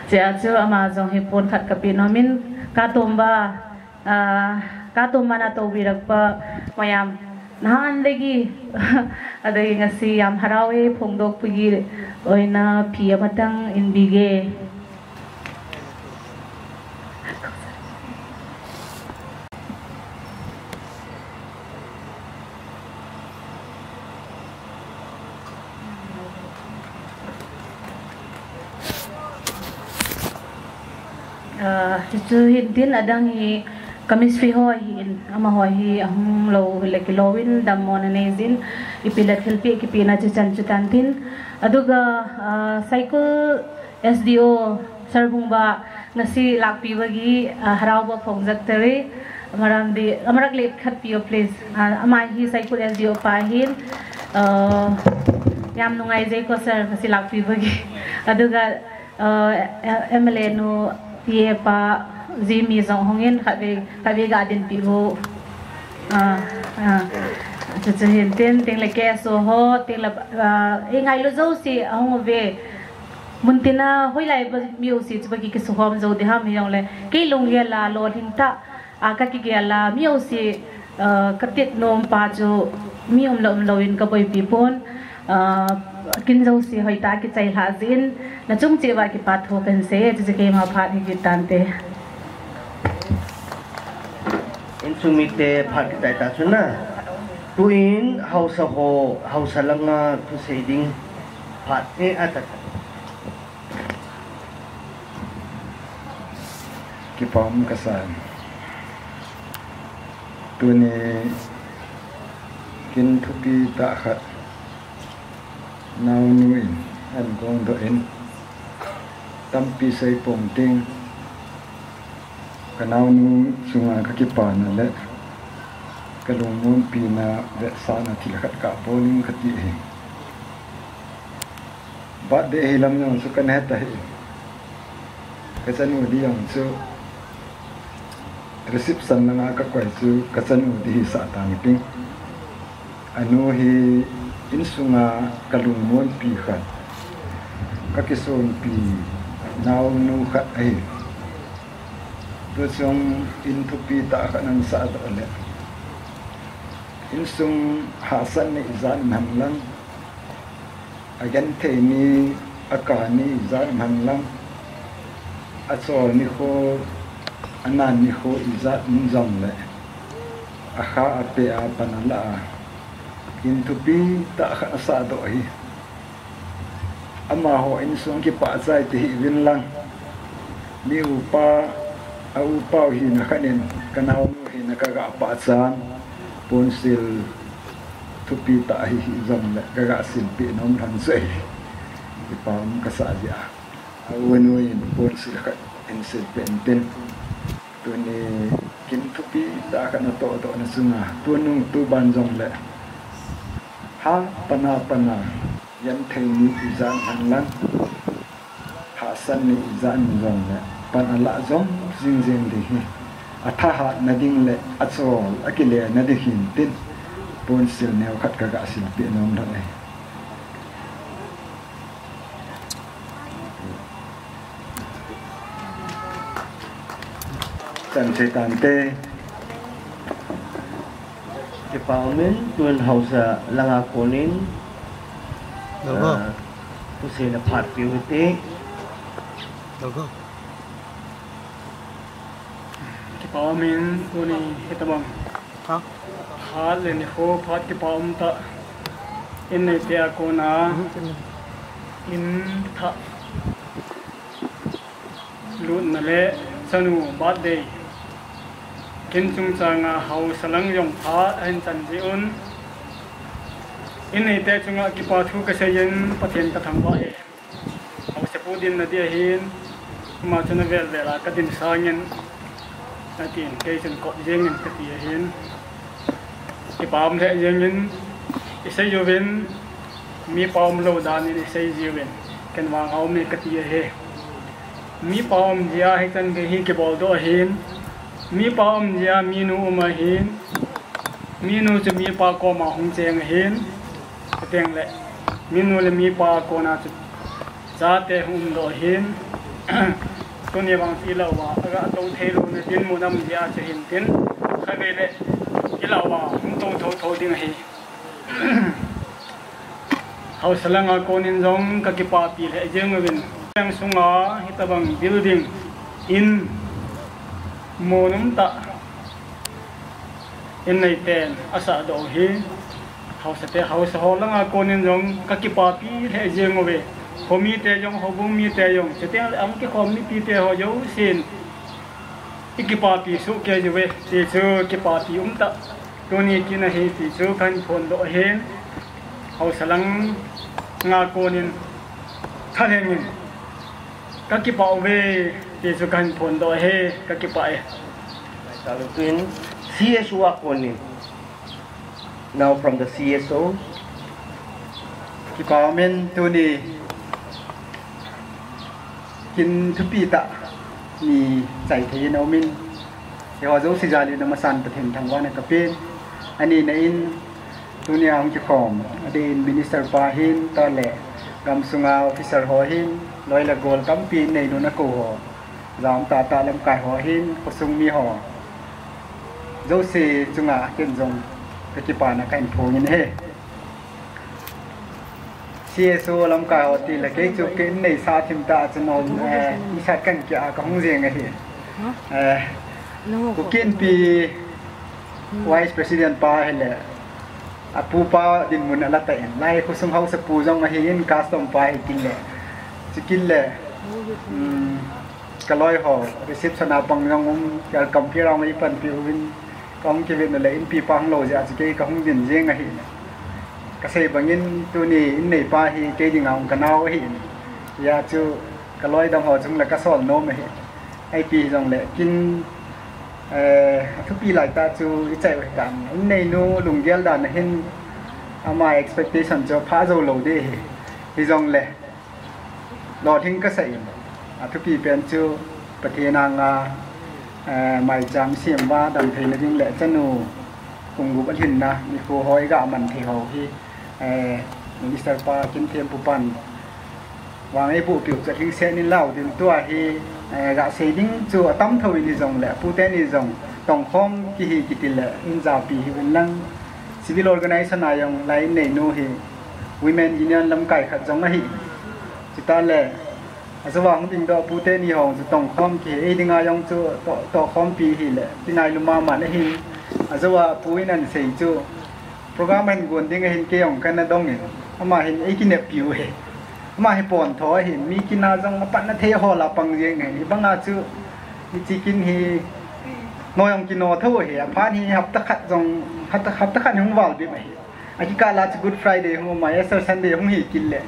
cha chu amazon hi pon khat ka pi no min ka tomba na to birak pa mayam nahan lagi adai ngasi yam harawe phongdok pigi oina phi amatang inbige chu din adang hi kamis fi ho hi ama ho hi ahum lo lekilowin damon anezin ipilat helpi kipina chan chutantin aduga cycle SDO sarbungba ngasi lakpi bagi harawba phongjak tare maramdi amarak let khat pio please ama hi cycle SDO pahin yam nungai jai ko sir ngasi lakpi bagi aduga MLA no ye pa zimi zong hongin khabe garden piho cha hin ten le ke so ho ten la ngai lo zo si hong ve muntina hoilai ba miu si chbagi ke so hom zo de ham yong le ke long ye la lo thing ta ka ki ge la miu si katit nom pa jo mium lo in ka boi pi pon kin zo si hoi ta ki chai la zin na chung che wa ki pa tho kan se je ke ma pha ki tan te in sumite pha ki ta chuna tuin house ho house langa tu seding pha e atat ki pam kasan tuni kin thupi ta khat now nuin an gong do in tampi sei pong ting kanau nu sunga ka ki pa na le kalung nun pi na ve sa na thil khat ka bowling khati he ba de hilam no su kan heta he kasanu di yang su reception na ka kwai su kasanu di sa ta mi ping anu hi insunga kalung nun pi khat ka ki son pi now nu khat ai tu song in tu pi ta khanan sa do le in sung hasan ni izan nam lang again the ni akani izan nam lang achol ni kho anan ni kho izan nzam le akha ape a panala in tu pi ta kha sa do hi ama ho in sung ki pa sai ti win lang ni upa au pau hi na khanen kanau hi na ka ga pa chan ponsil thupi ta hi zam le ka ga sil pi nom than sei ki pam ka sa ja au no in ponsil ka in sil pen ten tu ni kin thupi ta ka na to na sunga tu nung tu ban zom le ha pana yan thei ni izan an lan ha san ni izan zom le pan ala zom jing de hi atha nading le achol akile nadihin tin pon sil neu khat ka ga sil pi nom da nei chan se tan te ki paumen tuan hausa langa konin tu se na phat pi te Paumin tuni hitabang hal ni ho phat ki paum ta in nei te ko na in tha lut na le chanu birthday kin chung changa hau salang yong pha an chan ji un in nei te chunga ki pa thu ka sayen pathen ka thangwa e hau se pu din na dia hin มาชนเวลากระดิ่งสางเงินนาทีนเกยจนเกาะเยิงเงินกระตีเห็นที่ปามแท้เยิงเงินอิสัยยูเวนมีปามโลดานิอิสัยยูเวนกันวางเอามีกระตีเฮมีปามเจียให้กันเกยเก็บบอลตัวเห็นมีปามเจียมีนูมาเห็นมีนูจะมีปาโกมาหงเจงเห็นเตียงแหละมีนูเลยมีปาโกน่าจะจ้าเตะหุ่นโดเห็นตัวนี้บางทีเราว่าก็ต้องเทลูในดินมูน้ำยาจะเห็นดินข้าเวลที่เราว่าต้องโทดิ้งให้เขาสลังอาโกนินจงก็เก็บปาปีเลยยังไม่เป็นยังสุงอาฮิตบังบิลดิ้งอินโมนุมตะอินในเต็นอาสาโดเฮเขาสเตเขาสหลังอาโกนินจงก็เก็บปาปีเลยยังไม่เป็นเขามีแต่ยงเขาบุ้งมีแต่ยงจะเตะอังกี้เขามีปีแต่เขาอยู่สินอีกปาปีสุเกจเวที่ชูกี่ปาปีตะตัวนี้กินอะไรที่ชูกันพนโดเห็นเขาสลังงาโกนินท่านเองก็กี่ปาเวที่ชูกันพนโดเฮก็กี่ปาKalau tuin CSO ako ni. Now from the CSO. Kita amin tu ni. กินทุกปีตะมีใจเทียนเอามินเดี๋ยวเราสิจารีนมาสั่นประเทศทางวันในกระเป็นอันนี้ในอินตัวนี้ของเจ้าของอดีตมินิสเตอร์ปาหินตอนแหละกำสุงาออฟฟิเซอร์หัวหินลอยละโกลกำปีในนุนกูหัวจอมตาลำกายหัวหินกสุงมีหัวเจ้าสีจุงอาเกินจงกจิปานะกันโพยินเฮCSO ลำกายอตีละเกี่ยวกับกินในสาธิตตาจะนอนอิสระกันเกี่ยวกับห้องเรียนไงกูกินปี Vice President ป้าเห็นเลยปูป้าดินมุนอะไรแต่ไล่คุสมเขาสปูจงมาเห็นคาสตอมป้ากินเลยจะกินเลยก็ลอยห่อreception ปังจงจะกำพี่เราไม่ปันพี่วินกองชีวิตนั่นแหละอินปีปังโลจะจะเกี่ยวกับห้องเรียนเรื่องไงก็ใส่บางยินตัวนี้อินในป่าที่เกี่ยงเอากันเอาเห็นยาจูก็ลอยดำหัวจงแล้วก็สอนโน้มเห็นไอปีจงเลยกินทุกปีหลายตาจูใจไว้กันอินในนู้ลุงเกลดานเห็นอามา expectation จะพาโจโลดีที่จงเลยรอทิ้งก็ใส่ทุกปีเป็นจูประเทศนางไม่จำเสียมว่าดำเทนจริงแหละจะนูคงรู้กันหินนะมีครูหอยก็มันที่เขาที่มินิสเตอร์ปากินเทียมปุปันวางไอ้ผู้ผิวจะทิ้งเส้นนี่เล่าถึงตัวที่กะเสียดิ้งจัวตั้มทวินิจงแหละผู้เต้นนิจงต้องคอมกี่ฮีกี่ติแหละอินจาปีเป็นลัง civil organization นายงไลน์ในนู้ฮี women union ลำไก่ขัดจงมาฮีจุดนั้นแหละสว่างจริงตัวผู้เต้นนี่ห้องจะต้องคอมกี่ไอ้ดิ้งายงจัวต่อคอมปีฮีแหละที่นายลุมามันฮีอาจจะว่าผู้นั้นเสียจูโปรแกรมมันกวนที่เห็นเกี่ยงกันนั่นดงเห็นมาเห็นไอ้กินเนปิวเห็นมาเห็นปอนทอเห็นมีกินอาจังมาปั่นนั่นเทหอละปังเยังไงบางอาจูมีจีกินเฮน้อยองกินโนเท่าเหี่ยพานี่ฮับตะขัดจงฮับตะขัดหงวอลบีไหมอากิกาลาจู Good Friday หงมาเอสเตอร์ซันเดย์หงหีกินเลย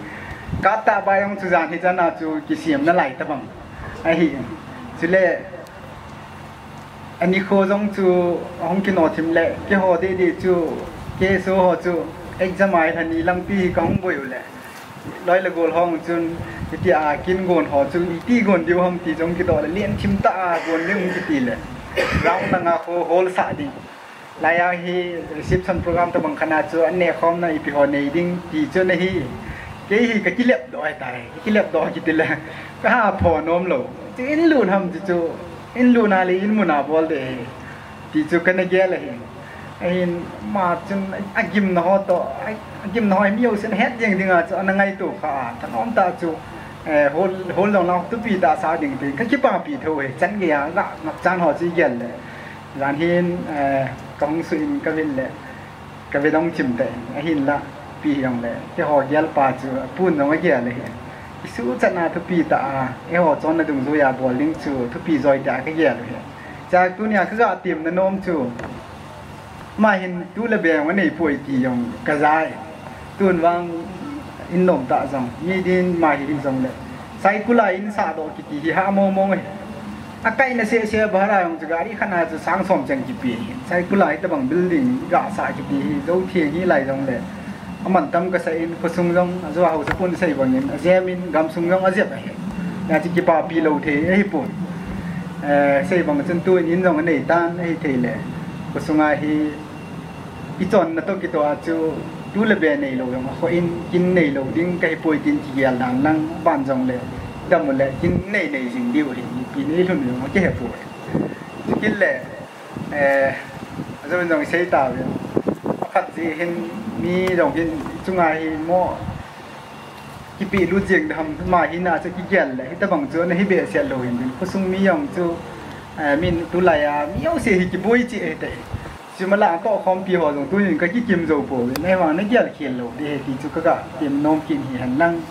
กาตาบายหงจูจานที่จะน่าจูกิเสียมนั่นไหลตะบังไอ้เหี่ยจุเล่อันนี้โคจงจูห้องกินโอทิมเล่เกี่ยวกับดีจูเกี่ยวกับจูเอ็กซ์มาทันนี้ลังปีก็ห้องบ่อยู่แหละร้อยละโกลห้องจุนที่อากินโกนหอจูอีตีโกนเดียวห้องตีจงกี่ตัวเลยเลี้ยงชิมตาโกนเรื่องกี่ตีเลยเราตั้งอาโคโฮลสาดีลายฮี reception program ตะบังขนาดจูอันเนี้ยคอมในปีหอในดิ้งตีจูในฮีเกี่ยฮีก็กิเลบดอยตายกิเลบดอยกี่ตีเลยก็หาพอนมโลจีนลูนทำจูอินลูนาลีอินมุนาบอลเดย์ที่จุกันเกลเลยไอ้มาจนอากิมนอต่ออากิมนอมีอยู่เส้นเฮ็ดยังดึงอ่ะจะอันไงตัวข้าท่านอ้อมตาจูโฮลลองเราตุปีตาสาวดึงปีก็คิดป่าปีเท่าไหร่จันเกียร์ละนับจันหอจีเกลเลยร้านหินกองสุอินก็เป็นเลยก็เป็นต้องจิมแต่ไอ้หินละปีอย่างเลยที่หอเกลป่าจูปุ่นต้องเกลเลยสู้จันนาทุปีตาเอวจอนนั่งดูยาบอลลิงจูทุปีจอยตาก็แย่เลยจากตัวนี้คือก็เตรียมน้ำจูมาเห็นดูระเบียงวันนี้ป่วยกี่ยงกระจายตัววางอินโนมตาจังมีดินมาเห็นจังเลยส sai kula in sa do ki hi ha mo mo akai na se bara yong gari khana chu sang som chang ki pi sai kula ita bang building ga sa ki pi zo thieng hi lai jong le aman tam ka sai in kusung jong zo hau sa pun sai bang in azemin gam sung jong azep ya chi ki pa pi lo the ai pun sai bang chen tu in jong nei tan ai the le kusunga hi ichon na to ki to chu tu le be nei lo yong ko in kin nei lo ding kai poi tin chi yal dang lang ban jong le đâm một lệ chín này dừng điệu thì vì này luôn rồi nó cái hẹp phổi cái lệ rồi mình dòng xây tàu vậy phát gì hình mi dòng cái chung ai thì mò cái bị lút riêng đầm mà hình nào cho cái gel lệ cái bằng chỗ này bị xe lồi mình có sung mi dòng chỗ mình tu lại à mi yêu xe cái bôi chị ấy đấy chứ mà làm to không bị họ dòng tôi những cái kim dầu phổi này mà nó gel khiển lồi thì chú các bạn tìm nôm kim thì hành năng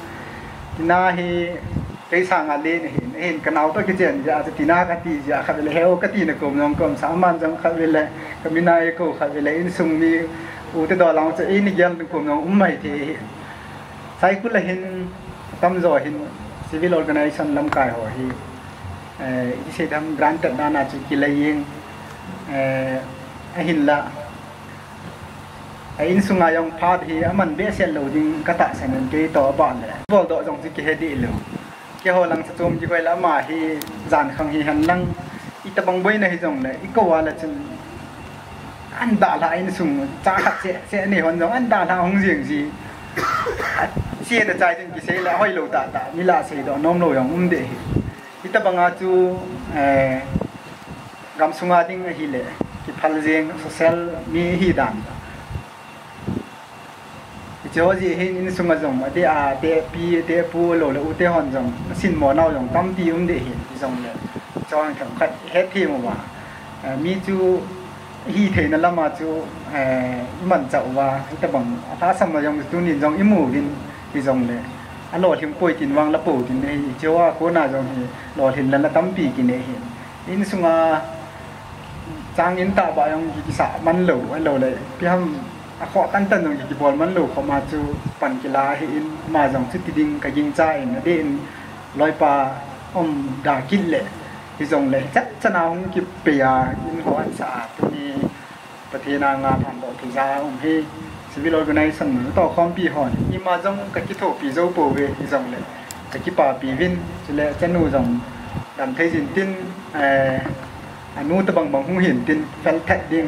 na thì cái sang anh lên hiện cái nào tôi cái chuyện giờ thì na cái gì giờ khai về heo cái gì nó cũng nông cũng sáng man trong khai về lại cái mình này cũng khai về lại in sung đi u tới đó làm cho in dân cũng nông mày thì sai cũng là hiện tâm rồi hiện civil organization làm cái hỏi thì sẽ làm grant đa na chú kỳ lấy hiện là in sung ai ông phát thì mình biết sẽ lâu nhưng cái tại sao nên cái tàu bạn này vô độ dòng cái hết đi lâu cái hồ lăng sôm chỉ quay lá mà thì dàn không thì hành lăng ít bằng bơi này dòng này ít câu là chân anh đã là anh sung cha khát sẽ này hoàn giống anh đã là không riêng gì xe là chạy trên cái xe là hơi lâu tạ mi là xe đó nôm nổi ông để ít bằng chú gam sung ai tiếng hi lệ cái phật riêng social mi hi đàn chỗ gì hình sung mà dùng để để pi để pu lỗ là u để hòn dùng xin mỏ nào dùng tâm ti để hiện dùng để cho anh cảm khát hết thêm mà mi chú hi thế nó làm mà chú mình chậu và cái bằng ta xong mà dùng chú nhìn dùng im mù đi dùng để anh lọt thêm quay tiền vàng là bổ tiền này chỗ cố nào dùng thì lọt thêm là tâm pi cái này hiện in sung à trang in tạo bảo dùng cái xã man lỗ anh lỗ này cái ham họตั้งต้นตรงที่บอลมันหลุดเข้ามาจูปั่นกีฬาให้อินมาจากชุดที่ดิงกับยิงใจนะเด่นลอยปลาด่ากินเละที่ส่งเลยจัดชนะของกิบเปียอินหัวอันสะอาดตัวนี้ประเทศนางานผ่านดอกถึงซาให้ชีวิตเราเป็นในสมอต่อความปีหอนอิมาจงกับกิโถปีโจโปเวที่ส่งเลยกับกิปาปีวินจะเลยจะนู่ส่งดำเทสินตินอนุตะบังหูเห็นตินแฟนแท็กดิ้ง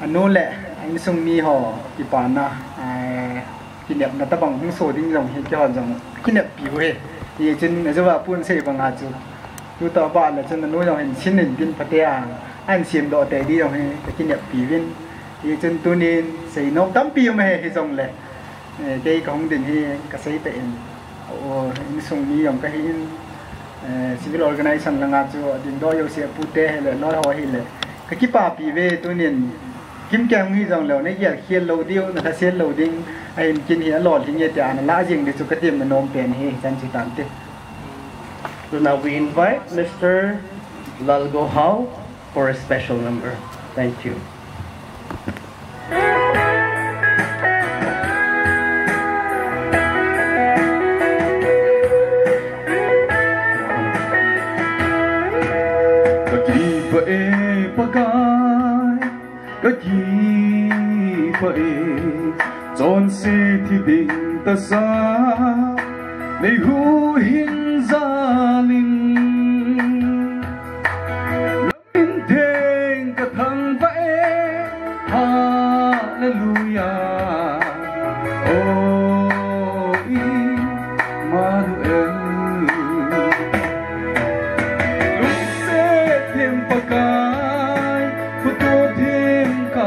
อันนู้นแหละอันซุงมีห่อกีปานนะกินเน็บนัตบังหุ้งโซดิ้งจงเฮกี่ห่อจงกินเน็บผิวเฮยี่จนอาจจะว่าพูนเสบังอาจูดูต่อบ้านแล้วจนนู้นจงเห็นชิ้นหนึ่งกินพัทยาอันเสียมดอแต่ดีจงเฮกินเน็บผิววินยี่จนตัวนี้ใส่นกตั้มผิวมาเฮจงเลยเด็กของดินเฮก็ใส่แต่เองโอ้อันซุงมีจงก็เห็นcivil organization ละงาจูดินดอยเสียพูดเตะเลยน้อยหัวเฮเลยก็กี่ป่าปีเวตัวนี้kim keng hi jong lo ne ya khiel lo dio na sel lo ding ai kin hi lol hi ye ta na la jing de chu ka tim na nom pen hi chan chi tan te. So now we invite Mr. Lalgo Hao for a special number. Thank you. Cái gì vậy tròn xe thì định ta xa này hú hin gia linh lâm thiên cả thằng vẽ hallelujah oh Emmanuel lúc sẽ thêm pakai puto thêm cả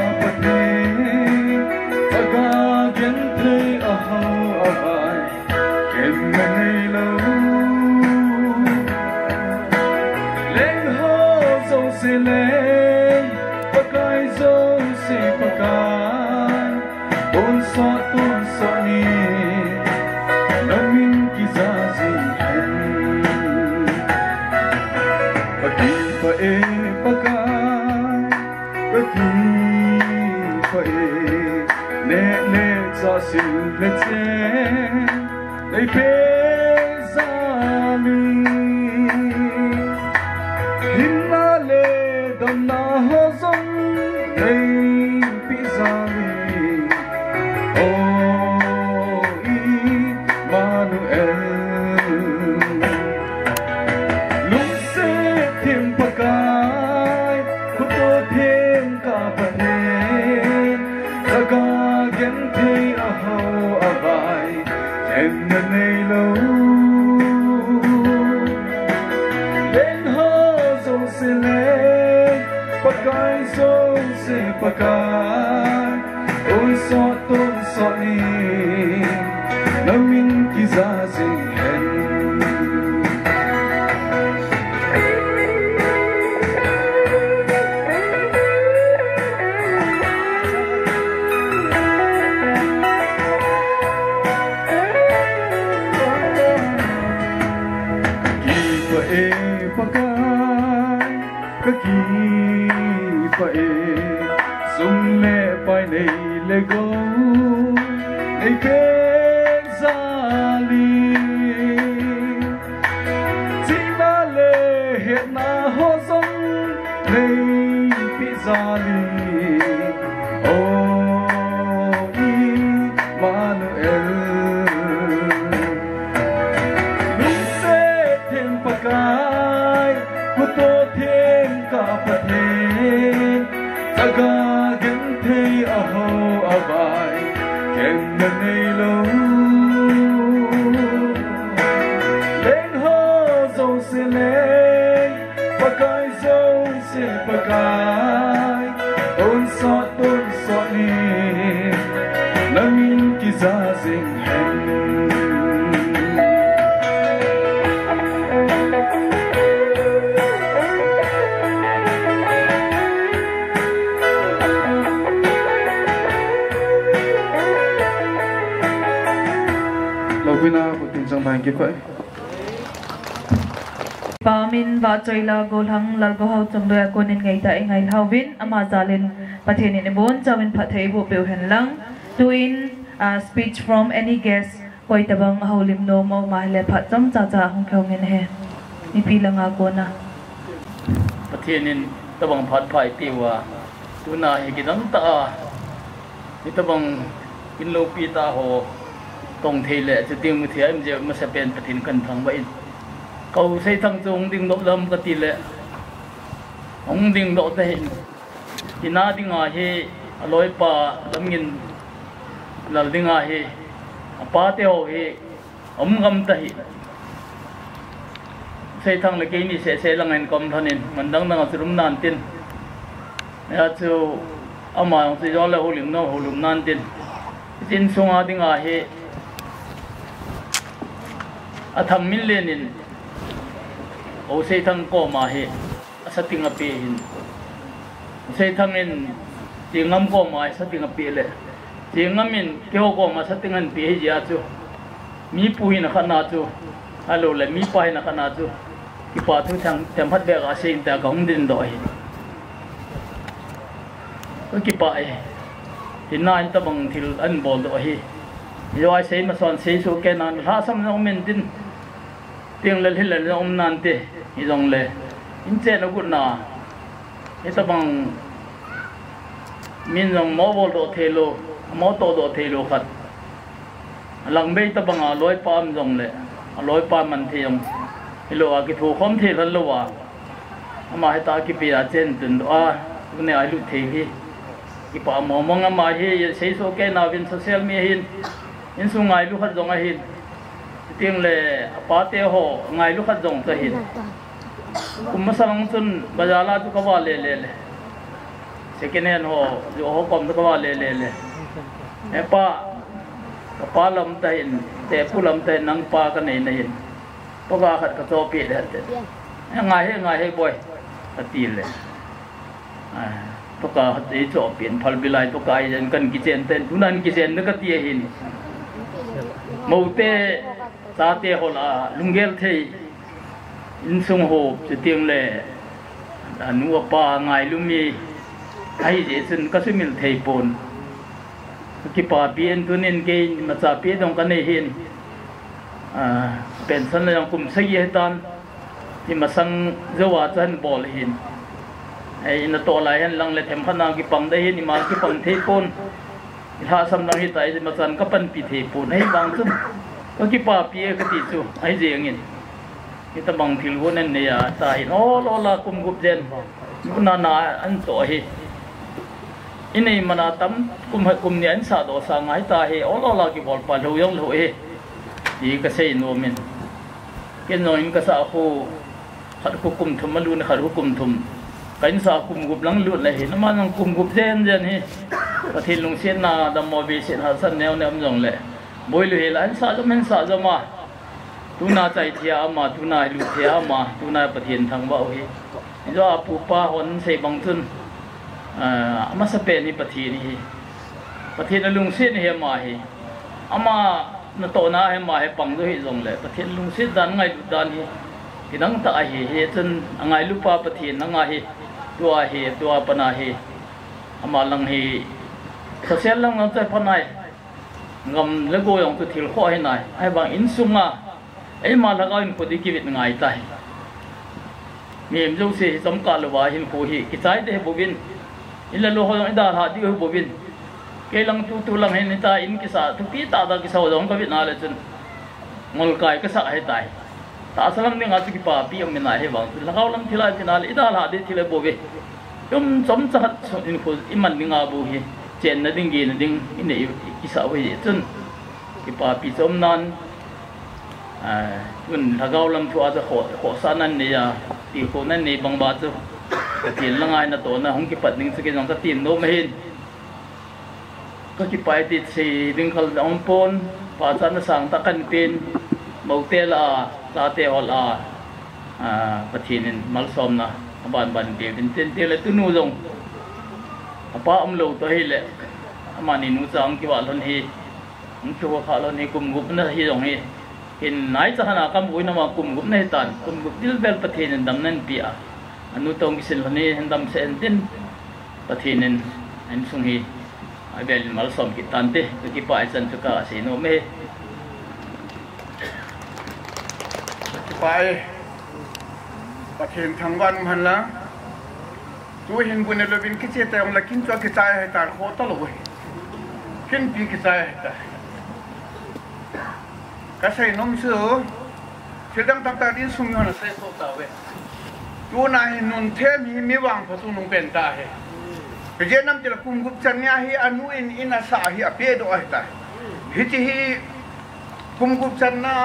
pe zali hinna le dam na ho zong nei pi zali o Emmanuel lung se thêm pakai ko to thêm ka pathen saga gen thei a ho avai em na nei lo len ho zo se le pakai zo se pakai oi so ton so ni namin kiza sing hen ki pa e sum le pai nei le go nei pe zali tina le het na ho som nei pi zali o Emmanuel mi se thêm pakai ko to thêm ka pathen saga gen thei a ho avai ken na nei lo len ho zo se le pakai zo se pakai on so ni namin kiza sing hen Vina của tình trạng bài kia vậy. Pamin va choila golhang lalgo hau chongdoya konin ngai ta ngai hawin ama zalin pathianin ebon chawin phathei bu peu hen lang tuin speech from any guest koi tabang haulim no mo ma le phat chom cha cha hong khong ngen he ni pilanga kona pathianin tabang phat phai piwa tuna he gidang ta ni tabang inlo pi ta ho tông thì lệ cho tiếng thì em giờ mà sẽ bên phát triển cần thằng vậy cầu xây thằng chung tiếng độ lâm cái tỷ lệ ông tiếng độ thế thì na tiếng à he lối pa lâm nghìn là tiếng à he pa teo he ông ngâm tay xây thằng là cái này sẽ là ngành công thân nên mình đang sử dụng nan tin ya cho ama ông sẽ cho là hồ lụm nan tin tin sung à tiếng à he atham milenin o sei thang ko ma he asating api hin sei thangin tingam ko ma asating api le tingamin kyo ko ma satingan pi hi ja chu mi puhin khana chu alo le mi pa hin khana chu ki pa thu thang temphat be ga sein ta gong din do hi ko ki pa e hinan ta bang thil an bol do hi yo sei ma son sei su ke nan ha sam no men tin tiếng lên lên là ông nan tê thì dòng lệ in trên nó cũng nà cái tập bằng min dòng máu vô độ thề lô máu to độ thề lô khát lần bây tập bằng lối palm dòng lệ lối palm mình thì dòng cái lô cái thủ không thề lần lô mà hay ta cái bia trên từng cái này ai lụt thề hi cái bà mong mà hi xây số cái nào bên social media in số ngày lụt khát dòng ai hi tiếng lệ pate ho ngai lu khat jong ta hin kum sang chun bazala tu kawa le second hand ho jo ho kom tu kawa le e pa lam ta hin te pulam ta nang pa ka nei hin to ga khat ka to pi de te ngai he boy ati le to ka hat e cho pian phal bilai to kai jan kan ki chen ten tunan ki chen na ka ti hin mote ta te hola lungel thei in sung ho che tiang le anu pa ngai lumi ai je sun ka sumil thei pon ki pa bien tunin ke ma cha pi dong ka nei hin เป็นสัญญาณกลุ่มเสียตันที่มาสั่งเจ้าว่าจะให้บอลหินไอ้นั่นตัวอะไรนั่นลังเลยเทมขนาดกี่ปังได้หินมากี่ปังเทปนถ้าสำนักหิตายจะมาสั่งก็เป็นปีเทปนให้บางซึ่งก็กี่ป่าปีก็ติดจู่ให้เจียงเงินที่ตะบังทิลวนนั่นเนี่ยตายโอ้โลลากลุ่มกุบเจนนานาอันตัวเฮอินี่มันอาตั้มกลุ่มเนี่ยอันสาดอสังให้ตายเฮโอ้โลลากี่บอลปาลูยองลูเฮดีก็เสียโนมินเกณฑ์น้อยก็สาคูขัดคุกุมทุมมาลุนขัดคุกุมทุมกันสาคุมกุบหลังลุนเลยเห็นมันกุมกุบเจนเจนเฮประเทศลุงเสียนาดำมอบีเสียหัสันแนวจงเลยบอยเลยอันสาจะมันสาจะมาตุนาใจเทียมาตุนาลุเทียมาตุนาประเทศทางบ่าวเฮจะปูปาหอนเสบังตุนมาสเปนี่ประเทศนี้ประเทศลุงเสียนี่เฮมาเฮอามานโตนาให้มาให้ปังด้วยจงเลยประเทศลุงเสียดันไงดุดันเฮที่นั่งตาเฮเฮจนไงลุปาประเทศนั่งเฮตัวเฮตัวปนาเฮอามาลังเฮเขาเสียลังนั่งใจพนัยงำแล้วก็ยังตัวทิลข้อให้นายให้บางอินซุงมาไอ้มาแล้วก็อินคนที่กิจง่ายใจมีมจุกสิสำคัญเลยว่าหินโคหิกิจใจได้บุบินอินละโลหะยังได้หาที่บุบินเกลังตุลังเห็นตาอินกิสาทุกที่ตากิสาวดองก็วินาเลยจนงลกายก็สักให้ตายตาสลัมเนี่ยงาตุกิปาปียังไม่นายให้บางแล้วเขาลังทีละทีนั้นอิดาหาที่ทีละบุบิยมสมจัดอินโคอิมันเนี่ยงาบุหิเจนนั่นดิ้งกินดิ้งอินเนี่ยกิสาวหิจนกิปาปีสมนั้นมันถ้าเขาลังทัวร์จะขอสานั่นเนี่ยตีโคนั่นเนี่ยบางบาทจะตีนละไงนะตัวนะห้องกิปัดหนึ่งสกินน้องจะตีนโน้ไม่เห็นก็กิปายติดสีดึงเขาองปนป่าจันทร์สั่งตะกันเป็นเมาเตลาลาเตอลาปะทีนินมัลซอมนะบ้านเดียวเป็นเตลตุนูจงป้าอมโลตัวเฮเละมานินุจังกิวาลนเฮมุขว่าขาลนเฮกุมกุบนั่นเฮจงเฮเห็นนายจะหากำบุยนมากุมกุบในตันกุมกุบดิลเบลปะทีนินดำนั่นปีอาอนุตองกิสิลนี่เห็นดำเซนตินปะทีนินอันสุงเฮไอเบลมาลสมกิตันเตะกิปายจันทุกอาศีโนเมกิปายประเทศทางวันมันละตัวเห็นบุญในโลกนี้คิดจะแต่องละกินตัวกิจายให้ตาโคตรเลยกินปีกิจายให้ตาก็ใส่นมเสือเชื่อดังต่างๆที่สุ่มอยู่นะใส่โคตรเว้ยตัวนายนุนเทมีวางพระตุนงเป็นตาเหเจนำจะกุมกุบจันยาฮีอนุอินอาสาฮีอเปียดอยตาฮิจิฮีกุมกุบจันนา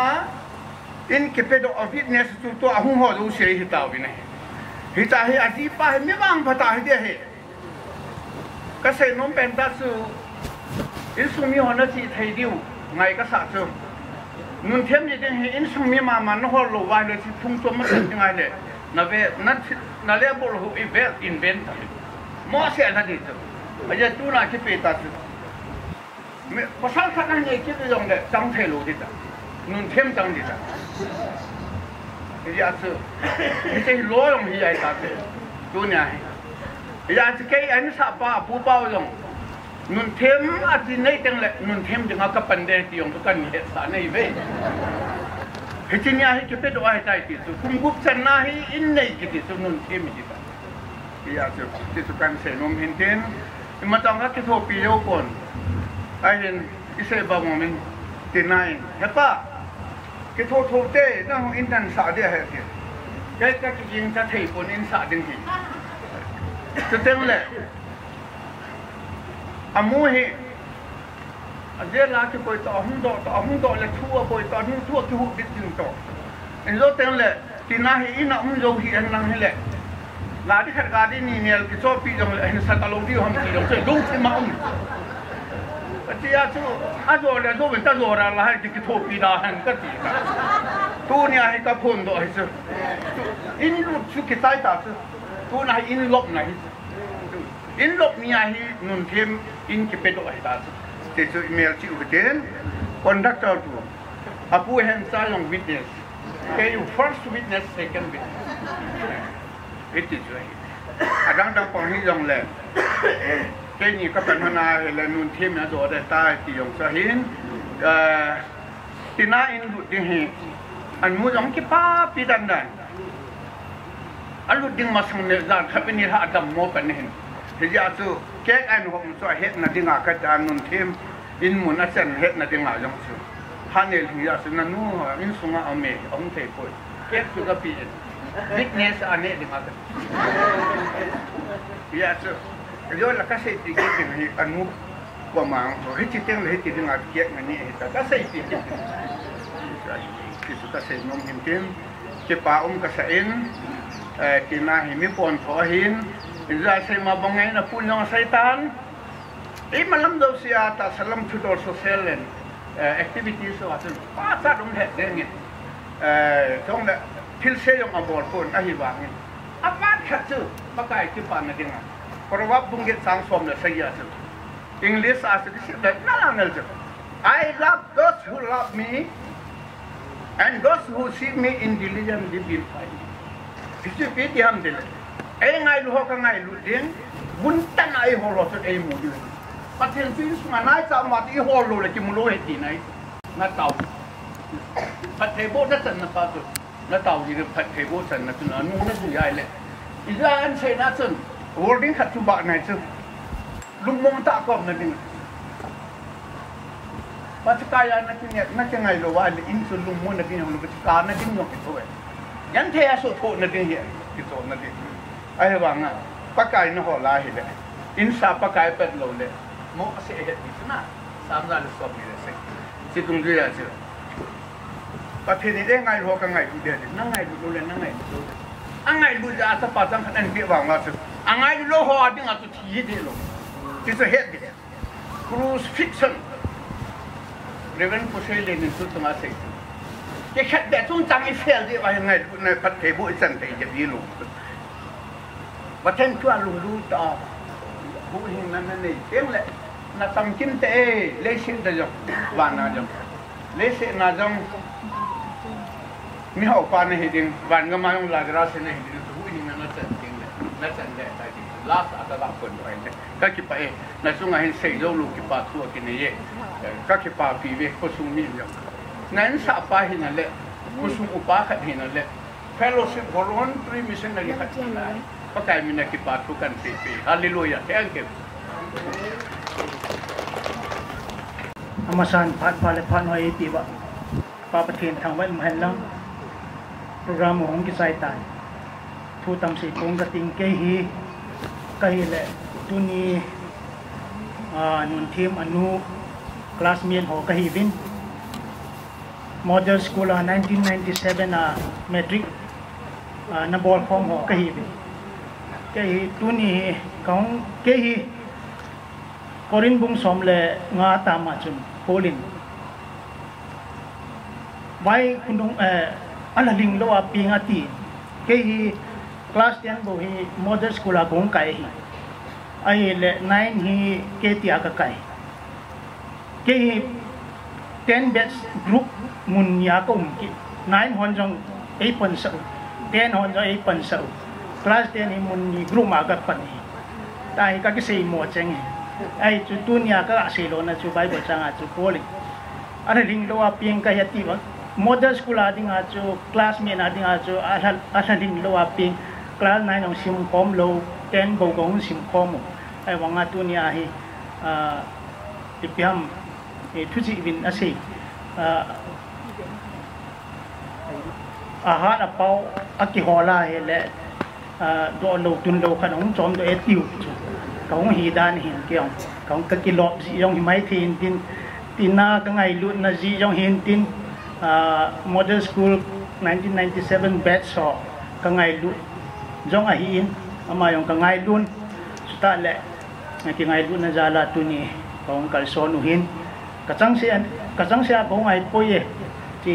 อินเกเปดอวิทเนสตัวอาหุหัวดูเสียฮิตาวินัยฮิตาฮีอดีป้าเฮมีวางพระตาฮิเดียเฮก็ใส่นมเป็นตาสูอินสุมีหัวนัจีไทยดิวไงก็สาสูนุนเทียมจะได้เห็นอินสุมีมามันหัวโลวายเลยที่ทุ่งตัวมันเป็นยังไงเลยนาเวนั่นเรียกบุรุษอินเวนต์มอเสียทันทีตัวอาจจะตัวน่าคิดไปตัดภาษาข้างนี้คิดจะยังไงจังเทลูดิจ้ะนุ่นเทียมจังดิจ้ะอาจจะไม่ใช่ล้อยังที่ใหญ่ตัดตัวเนี่ยอาจจะแค่อันสับปะผู้เบายังนุ่นเทียมอาจจะในจังเลยนุ่นเทียมจะงับกับปันเดที่ยังทุกคนเห็นสารในเว้ยเฮ้ยเนี่ยให้คิดไปดูอะไรที่สุดคุณกุบสันน่าให้อินในกิจสุดนุ่นเทียมจิตที่อาจจะที่สุดการเสนอมเห็นเด่นมันต้องรักที่โทปีโยก่อนไอ้เห็นอิสระบางมันตีนายเห็นปะที่โทเต้นั่งอินดันสาเดียเหรอแค่ก็ยิงจะถีบคนอินสาดึงทีจะเต็มเลยอามูเฮอาเจลาที่ไปต่อหุ่นโดเลยทั่วไปต่อหุ่นทั่วที่หุ่นดิจึงต่อเอ็นโซเต็มเลยตีนายอินอามุโยฮีอันนั่งให้เลยลาที่ขัดการที่นี่เนี่ยกิจวัตรปีจงเลยเห็นสัตว์ลงที่ห้องที่ลงเสร็จลุกที่มาที่อาชูอาชูเลยชูเป็นตาโจราละให้กิจวัตรปีดาหันก็ตีกันตัวเนี่ยให้กับคนตัวให้ซื้ออินรูชุกิจใจตาซื้อตัวไหนอินลบไหนอินลบเนี่ยให้นุ่นเทียมอินกิเป็ดตัวให้ตาซื้อที่ซื้ออีเมลที่อุปเทนคอนดักเตอร์ตัวอาผู้เห็นสายลงวิทเนสแค่อยู่ first witness second witness itu juga. Adang panghi yang le. Kini kapan mana le nun tim na do ada tai ti yang sahin. tina in lu ding hi an mu jong ki pa pi dan dan alu ding masang ne zan khapini ha adam mo pan hin he ya chu kek an hom so het na dinga ka tan nun them in mun a chen het na dinga jong chu hanel hi ya sun na nu in sunga ame ong te poi kek chu ka pi weakness ane dinga ka ya chu yo la ka se ti ki hi anu qua mạng rồi hết chi tiếng là hết chi tiếng ngạc kiệt ngày nay hết cả xây thì chúng ta xây nông hiểm tiếng cái bà ông cái xây cái na hiểm còn thọ hiến ra xây mà bằng ngày là phun nhang xây tan ý mà làm đâu xia ta sẽ làm chút đồ social activities rồi thì ba sát đúng hết đấy nhỉ trong đó phil xây trong abort phun ai vàng nhỉ abort khác chứ bác cái bàn này tiếng à còn vấp bung cái sáng sớm là xây ra chứ English as that I love those who love me and those who seek me in diligently will find me. Itu piti ham dile. Ngai lu hoka ngai lu ding buntan ai holo so ai mu dile. Pathen pin suma nai sa ma ti holo le ki mu lo heti nai na tau. Pathe bo na san na pa tu na tau ji pathe bo san na tu na nu na su yai le. Ila an sei na sun holding khat tu ba nai su lung mong tak kau nanti. Macam kaya nanti ni, macam ngai lo wal insul lung mong nanti yang lu kekar nanti nyok itu. Yang dia so thok nanti ni, itu nanti. Ayah bang, pakai ni hola hile. Insa pakai pet lo le. Mau asyik head di sana. Sambil lu stop ni lesek. Situng dia aja. Tapi ni dia ngai lo kan ngai tu dia. Ngai tu le, ngai tu. Angai tu dah sepasang kan dia bang masuk. Angai lo ho ada ngatu ti dia lo. Itu head dia. Crucifixion. Reverend Pusey Lenin tu tengah say. Dia kat dia tu jangan fail dia wahai ngai pat tebu isan teh jadi lu. Macam tu alulu tak. Bukan mana ni. Yang le nak tangkin teh lesin dah jom. Wana jom. Lesin na jom. Mihau pan ni hiding. Wan gamayong lagra sini hiding. Bukan mana tangkin le. Nak tangkin tadi. Last ada tak pun doa ini. Kaki pa nasungahin say jauh kipa tua kini ye. Kaki pa piwe kusung milyon. Nan sa pa hinale kusung upa kat hinale. Fellowship voluntary missionary kat hinale. Pakai mina kipa tu kan pipi. Hallelujah. Thank you. Amasan pat pale pat noi tiba. Papa tin thang wan mahalang. Program mo hong kisai tan. Tu tam si kong kating kehi. Kahile tu ni nun team anu classmate ho kahibin model school 1997 metric na ball form ho kahibin kahi tu ni kaung kahi korin bung somle nga tama chun polin bai kundung alaling lo api ngati kahi class 10 bo hi model school a gong kai hi ai le 9 hi ke tia ka kai ke 10 batch group mun ya ko ki 9 hon jong 8 pon sa 10 hon jong 8 pon sa class 10 hi mun ni group ma ka pan hi tai ka ki sei mo cheng ai chu tun ya ka se lo na chu bai bo chang a chu poli ara ling lo a pieng ka ya ti ba model school a ding a chu classmate a ding a chu a ling lo a pieng class 9 ông sim com lo 10 bầu gong sim com ai wang atu ni ahi ipiam thu chi win ase ha a pau aki hola hele do lo tun lo khan ong chom do etiu kaung hi dan hin kyong kaung ka kilop si yong mai thin tin tina ka ngai lu na ji yong hin tin model school 1997 batch so ka ngai lu jong a hiin ama yung kangay dun suta le kingay dun na jala tu ni kong kalson uhin kachang siya kong ay poye si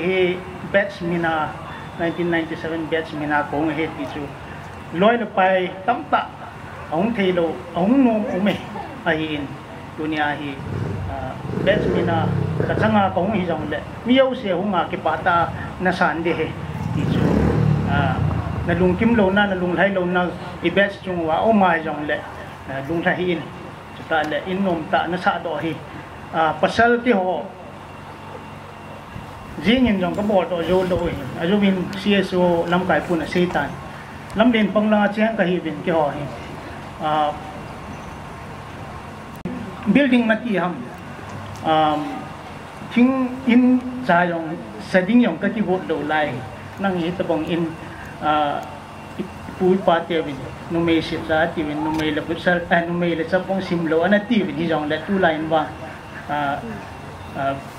batch mina 1997 batch mina kong het isu loy na pay tamta ong thelo ong nom ume ahin dunia hi batch mina kachanga kong hi jong le miyaw se hunga kipata na sande he isu nalung kim lo na nalung lai lo na ibes chung wa o mai jong le lung tha hin ta le in nom ta na sa do hi pasal ti ho riêng in dòng cái bộ tổ dô lỗi azu bin CSO lâm cái phun ở Satan lâm đến phong la chén cái hi bin cái họ hi building mà ti ham chính in ra dòng setting dòng cái bộ đầu lại năng hi tập bong in pui pa te bin no me sit ra ti bin no me la putsal no me la chapong simlo ana ti bin hi dòng la tu line wa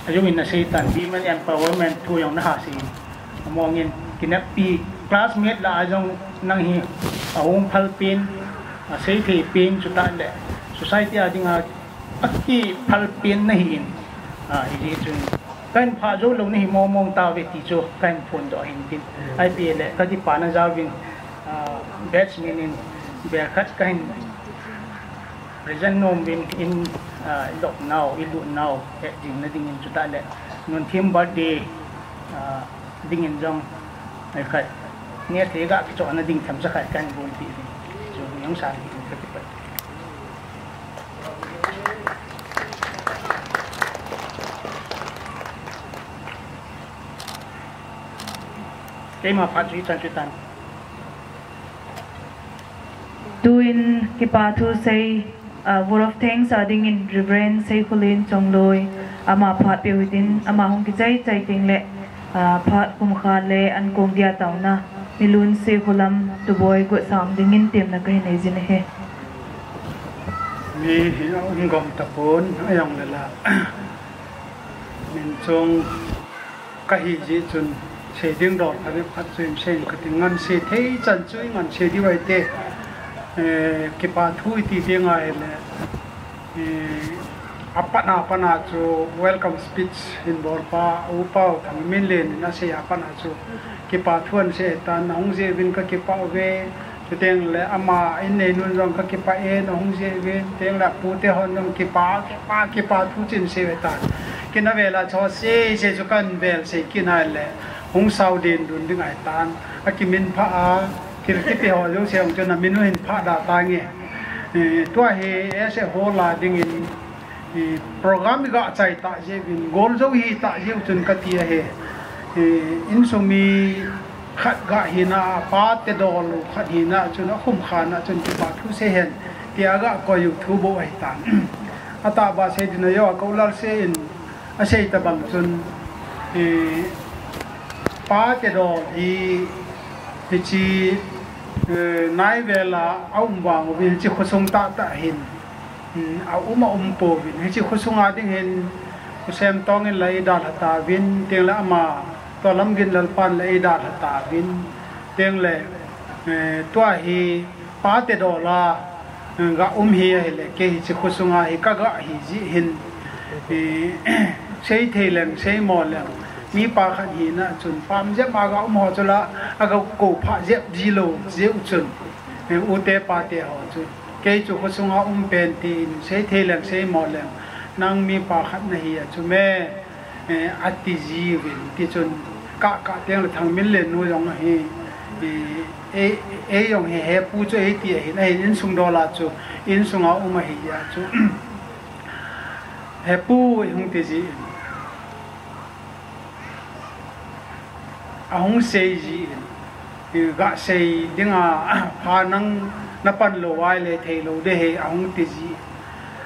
ayo min na Satan women empowerment tu yang na hasi mongin kinapi classmate la ajong nang hi ahong phalpin sei thi pin chuta le society adinga akki phalpin na hin hi chun kan pha jo lo ni mong ta ve ti cho kan phun do hin tin IPL le ka ti pa na zawin batsman in be khat kan present nom bin in lock now ilu now ding na ding in chuta le non thim birthday ding in jong ai khat nghe thế ga cái chỗ na ding tham sa khat kan bol ti so yang sa ki ka ti pa cái mà phát triển tan doing kipatu say word of thanks ading in reverend Saikulin Chongloi ama phat pe within ama hong ki chai ting le phat kum kha le an kong dia tauna milun se khulam tu boy go sam ding in tem na kai nei jin he mi ong gom ta pon ayong la min chong ka hi ji chun se ding dor ha be phat chen sen ka ting ngan se thei chan chui ngan se di wai te ke pa thui ti te ngai le apana chu welcome speech in borpa upau thang min len na se apana chu ke pa thuan se tan hong je bin ka ke pa ve teng le ama in nei nun rong ka ke pa e no hong je ve teng la pu te hon nong ke pa thu chin se ve ta ke na ve la cho se chu kan vel se ki na le hong sau din dun ding ai tan a ki min pha a ki pe ho yo se ong chon na min no hin pha da ta nge tua he se ho la ding in program ga chai ta je bin gol zo hi ta je chun ka ti he in so mi khat ga hina pa te dol khat hina chun khum khana chun ti pa thu se hen ti aga ko yu thu bo ai tan ata ba se din yo ko lal se in a se ta bang chun pa te dol hi chi nai vela aum wang bin chi khosong ta hin uma po bin chi khosunga ding hin kusem tong in lai da ta bin teng la ma to lam gin lal pan lai da ta bin teng le to hi pa te do la ga hi le ke chi khosunga hi ka ga hi ji hin sei thelen sei mo le mi pa khan hi na chun pam je ma ga mo chula aga ko pha je ji lo je chun u te pa te ho chun ke chu khosunga pen tin sei thelen sei mo le nang mi pa khat na hi chu me ati ji win ti chun ka teng le thang min le nu yong hi yong he pu chu e ti hi na in sung do la chu in sunga hi ya chu he pu hung ti ji ahong sei ji ga sei dinga pha nang na pan lo wai le thei lo de he ahong ti ji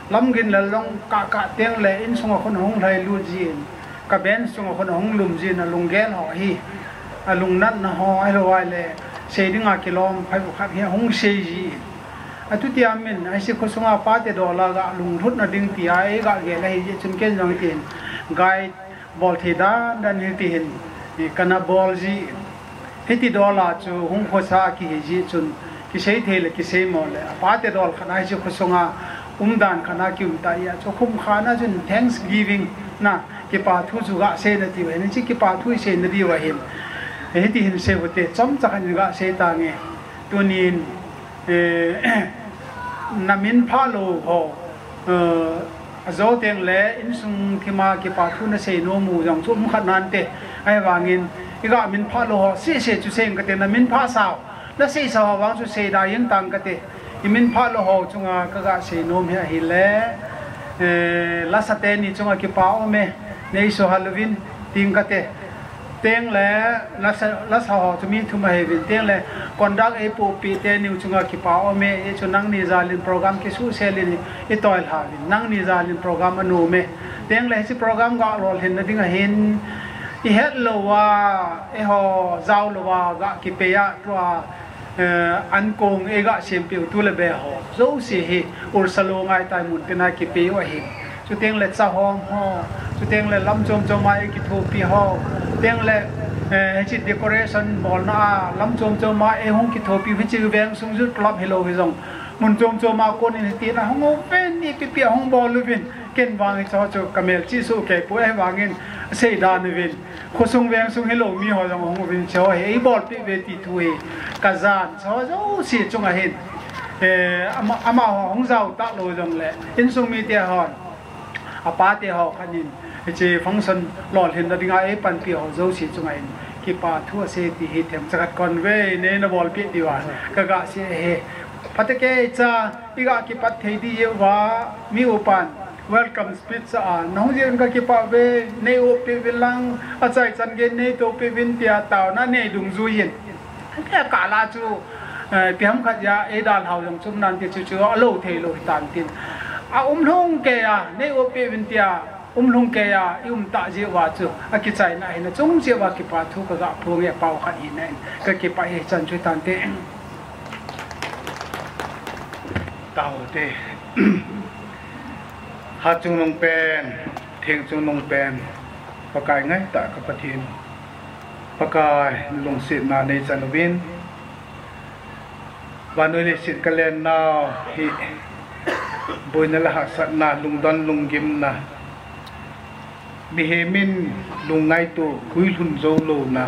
lam gin la long ka teng le in sunga khon hong lai lu ji ka ben sunga khon hong lum ji na lung gel ho hi a lung nat na ho ai lo wai le sei dinga kilom phai bu khat he hong sei ji atu ti amen ai se kho sunga pa te do la ga lung thut na ding ti ai ga ge la hi ji chun ken jong tin gai bol thi da dan hi ti hin kana bol ji hiti dola chu hung khosa ki ji chun ki sei thele ki sei mo le pa te dol khana ji khosonga dan khana ki ta ya chu khum khana chun thanksgiving na ki pa thu chu ga se na ti we ni chi ki pa thu se na di wa him hiti hin se wote chom cha kan ga se ta nge tunin namin pha lo ho azo teng le in sung thima ki pa thu na se no mu jong chu mu khat nan te ai wangin iga min pha lo se chu seng ka te na min pha sao la se sa wang chu se da yin tang ka te i min pha lo ho chunga ka ga se nom he hi le la sa te ni chunga ki pa o me nei so halloween ting ka te tiếng lẽ lá sao cho mình thu mai về tiếng lẽ còn đang ấy bộ pi tên nhiều chúng ta kịp bảo mẹ cho năng ni ra lên program cái số xe lên cái toil ha năng ni ra lên program anh ôm mẹ tiếng lẽ cái program gọi rồi hiện là tiếng là hiện cái hết lâu à họ giao lâu gạ kịp bê à qua anh cùng ấy gạ xem biểu tu là bè họ dấu gì hi ursalo ngay tại một cái này kịp bê ở hiện cho tiếng lẽ sao hong ho cho tiếng lẽ lâm chôm mai cái thu pi ho tiếng lẽ chỉ decoration bol na lâm chôm mai hong cái thu pi với chữ vàng sung rút club hello với dòng muốn chôm mai con này tiền là hong ven đi cái pi hong bol luôn viên ken vàng cho camel chỉ số cái bữa em vàng in xây đàn viên khô sung vàng sung hello mi họ dòng hong viên cho ấy bol pi về ti thui kazan cho dấu xịt trong ngày hiện ama hong giàu tạo lối dòng lẽ in sung mi tia hòn apa te ho khanin che function lol hin da dinga e pan pi ho zo si chungai ki pa thu se ti hi them chakat kon ve ne na bol pi diwa ka ga se he patake cha iga ki pat thei di ye wa mi upan welcome speech a nong jen ka ki pa ve ne o pe vilang a chai chan ge ne to pe vin tia taw na ne dung zu yin ka ka la chu piam khat ya e dal hau jong chum nan ti chu chu a lo thei lo tan tin lung ke ya ne o pe vin tia lung ke ya ta je wa chu a ki chai na ina chung je wa ki pa thu ka ga phu nge pau khat hi ne ka ki pa he chan chu tan te tao te ha chung nong pen theng chung nong pen pa kai ngai ta ka pathin pa kai lung sit na ne chan win wa no le sit kalen na hi bôi na là sát na lung don lung gim na mi he min lung ngai tu kui lun zo lo na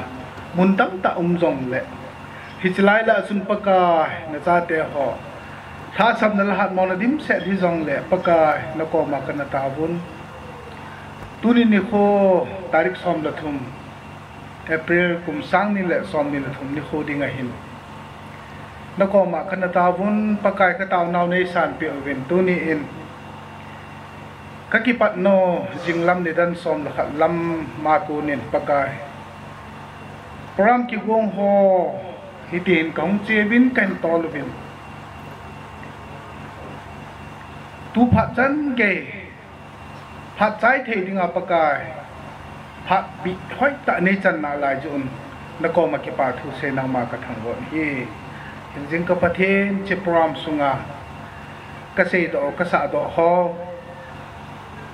mun tam ta zong le hi chlai la sun paka na cha te ho tha sam na la hat mon dim se hi zong le paka na ko ma kana ta bun tuni ni kho tarik som la thum april kum sang ni le som ni la thum ni kho dinga hin nó có mà khăn ta vốn pakai cái tàu nào này sản biểu hiện tu ni in các cái bạn nó dừng lâm để đan xóm là khát lâm mà tu nên pakai program cái gong ho hi tiền công chế vin cảnh to luôn vin tu phát chân kề phát trái thì đi ngà pakai phát bị hói tại nơi chân nào lại chun nó có mà cái bà thu xe nào mà cái thằng vợ hi jing ka pathin che pram sunga ka sei do ka sa do ho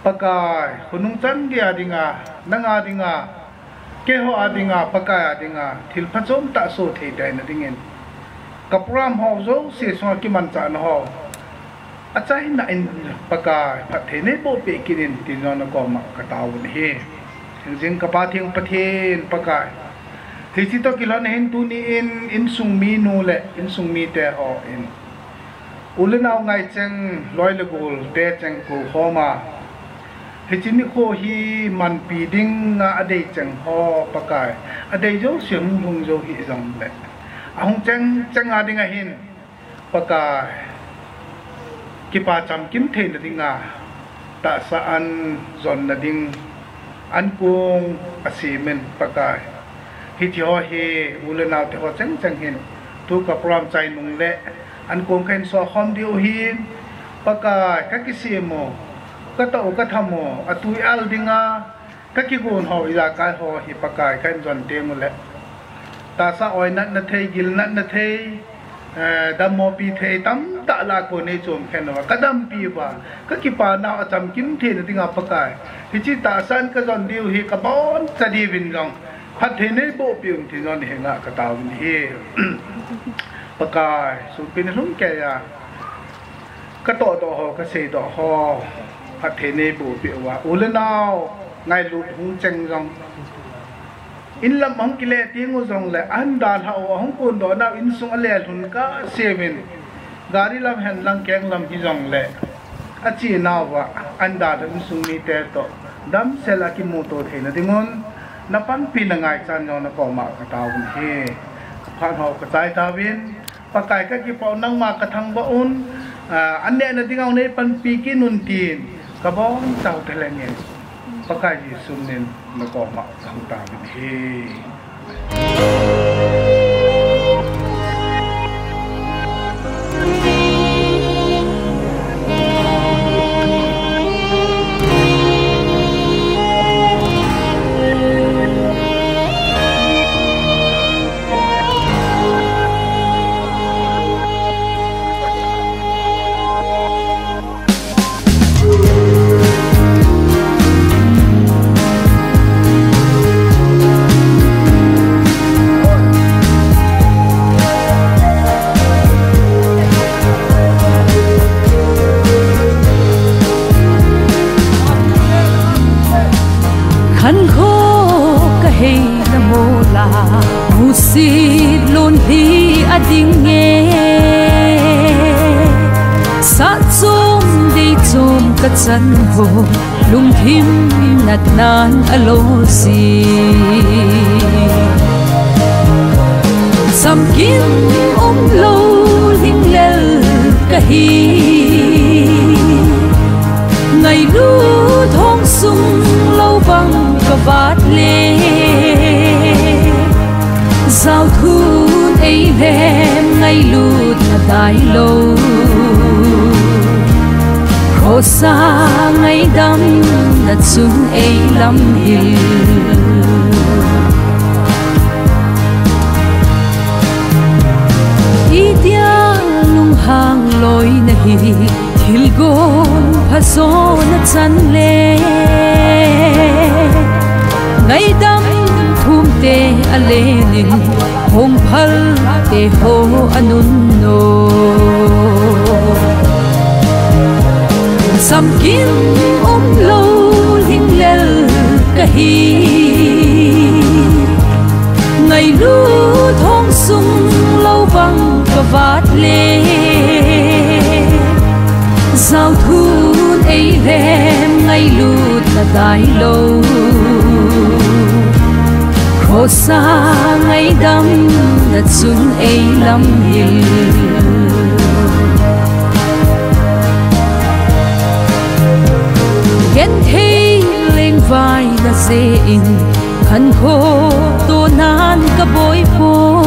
pakai hunung chan dia dinga nanga dinga ke ho adinga pakai adinga thil phachom ta so thei dai na dingen ka pram ho zo se so ki man cha na ho achai na in pakai phathe ne bo pe kirin tin no na ko ma ka taw ni he jing ka pathin pakai thì chỉ tôi kêu nên tu ni in sung mi nu lệ in sung mi te ho in ulen nào ngày chăng loi le gol te chăng ko ho ma thì chỉ ni ko hi man pi ding nga ade chăng ho pakai ade jo siam hung jo hi jong lệ hung chăng ade nga hin pakai kipa cham kim the na dinga ta sa an zon na ding an kung asimen pakai hi cho hi ulen nào te ho chang hin tu ka pram chai nung le an kong khen so khom diu hin pakai ka ki si mo ka to ka thamo atui al dinga ka ki gun ho ila ka ho hi pakai kan jon te mu le ta sa oi nat na thei gil nat na thei dam mo pi thei tam ta la ko ne chom khen wa kadam pi ba ka ki pa na acham kim the na dinga pakai hi chi ta san ka jon diu hi ka bon cha di vin long phát thế này bộ biểu thì nó hiện ngã cả tàu thì pakai sụp pin lúng kẻ à cái tổ họ cái xe tổ họ phát thế này bộ biểu và ulen nào ngày lụt hung chênh rong in lâm hong kile tiếng ngô rong lại ăn đàn hậu hong cồn đó nào in sung alè hùn cả xe mình gari lâm hẹn lăng keng lâm hi rong lệ à chỉ nào và ăn đàn in sung mi tè tổ đam xe là kim mô tô thế là tiếng ngôn na pan pinangai chan no na ko ma ka taw he phan ho ka chai ta win pakai ka ki pau nang ma ka thang ba un an ne na dingaw ne pan pi ki nun tin ka bon taw te le nge pakai Yesunin nagoma ang tamin he. Musit lun hi ading nghe sa zum đi zum ka chan ho lung thim nat nan alo si sam kim lo ling lel ka hi ngày lu thong sung lâu băng ka vat le giao thun ấy em ngay lụt là đại lâu khổ xa ngay đắm là chúng ấy lắm hiểu ý tiếng lung hàng lối này thil gôn pha gió nó chăn lê ngay đắm thum te alenin hong phal te ho anunno sam kim lo hing lel kahi ngày lu thong sung lâu băng ka vat le giao thun ấy lem ngày lut là đại lâu khổ xa ngày đắm là chúng ấy lắm hiểu ghen thế lên vai là dễ in khăn khô tô nan cả bối phố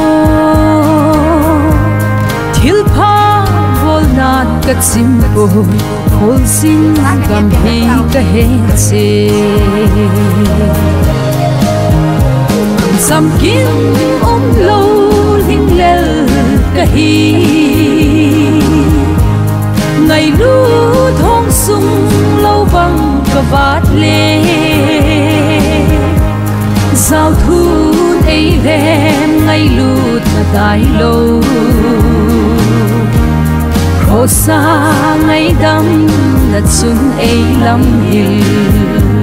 thiếu pha vô nan cả chim bồ khôn xin cầm hi cả hết xe sam kim lo ling lel kahi ngày lu thong sung lâu băng ka vat le giao thun ấy lem ngày lụt là đại lâu khổ xa ngày đắm là chúng ấy lắm hiểu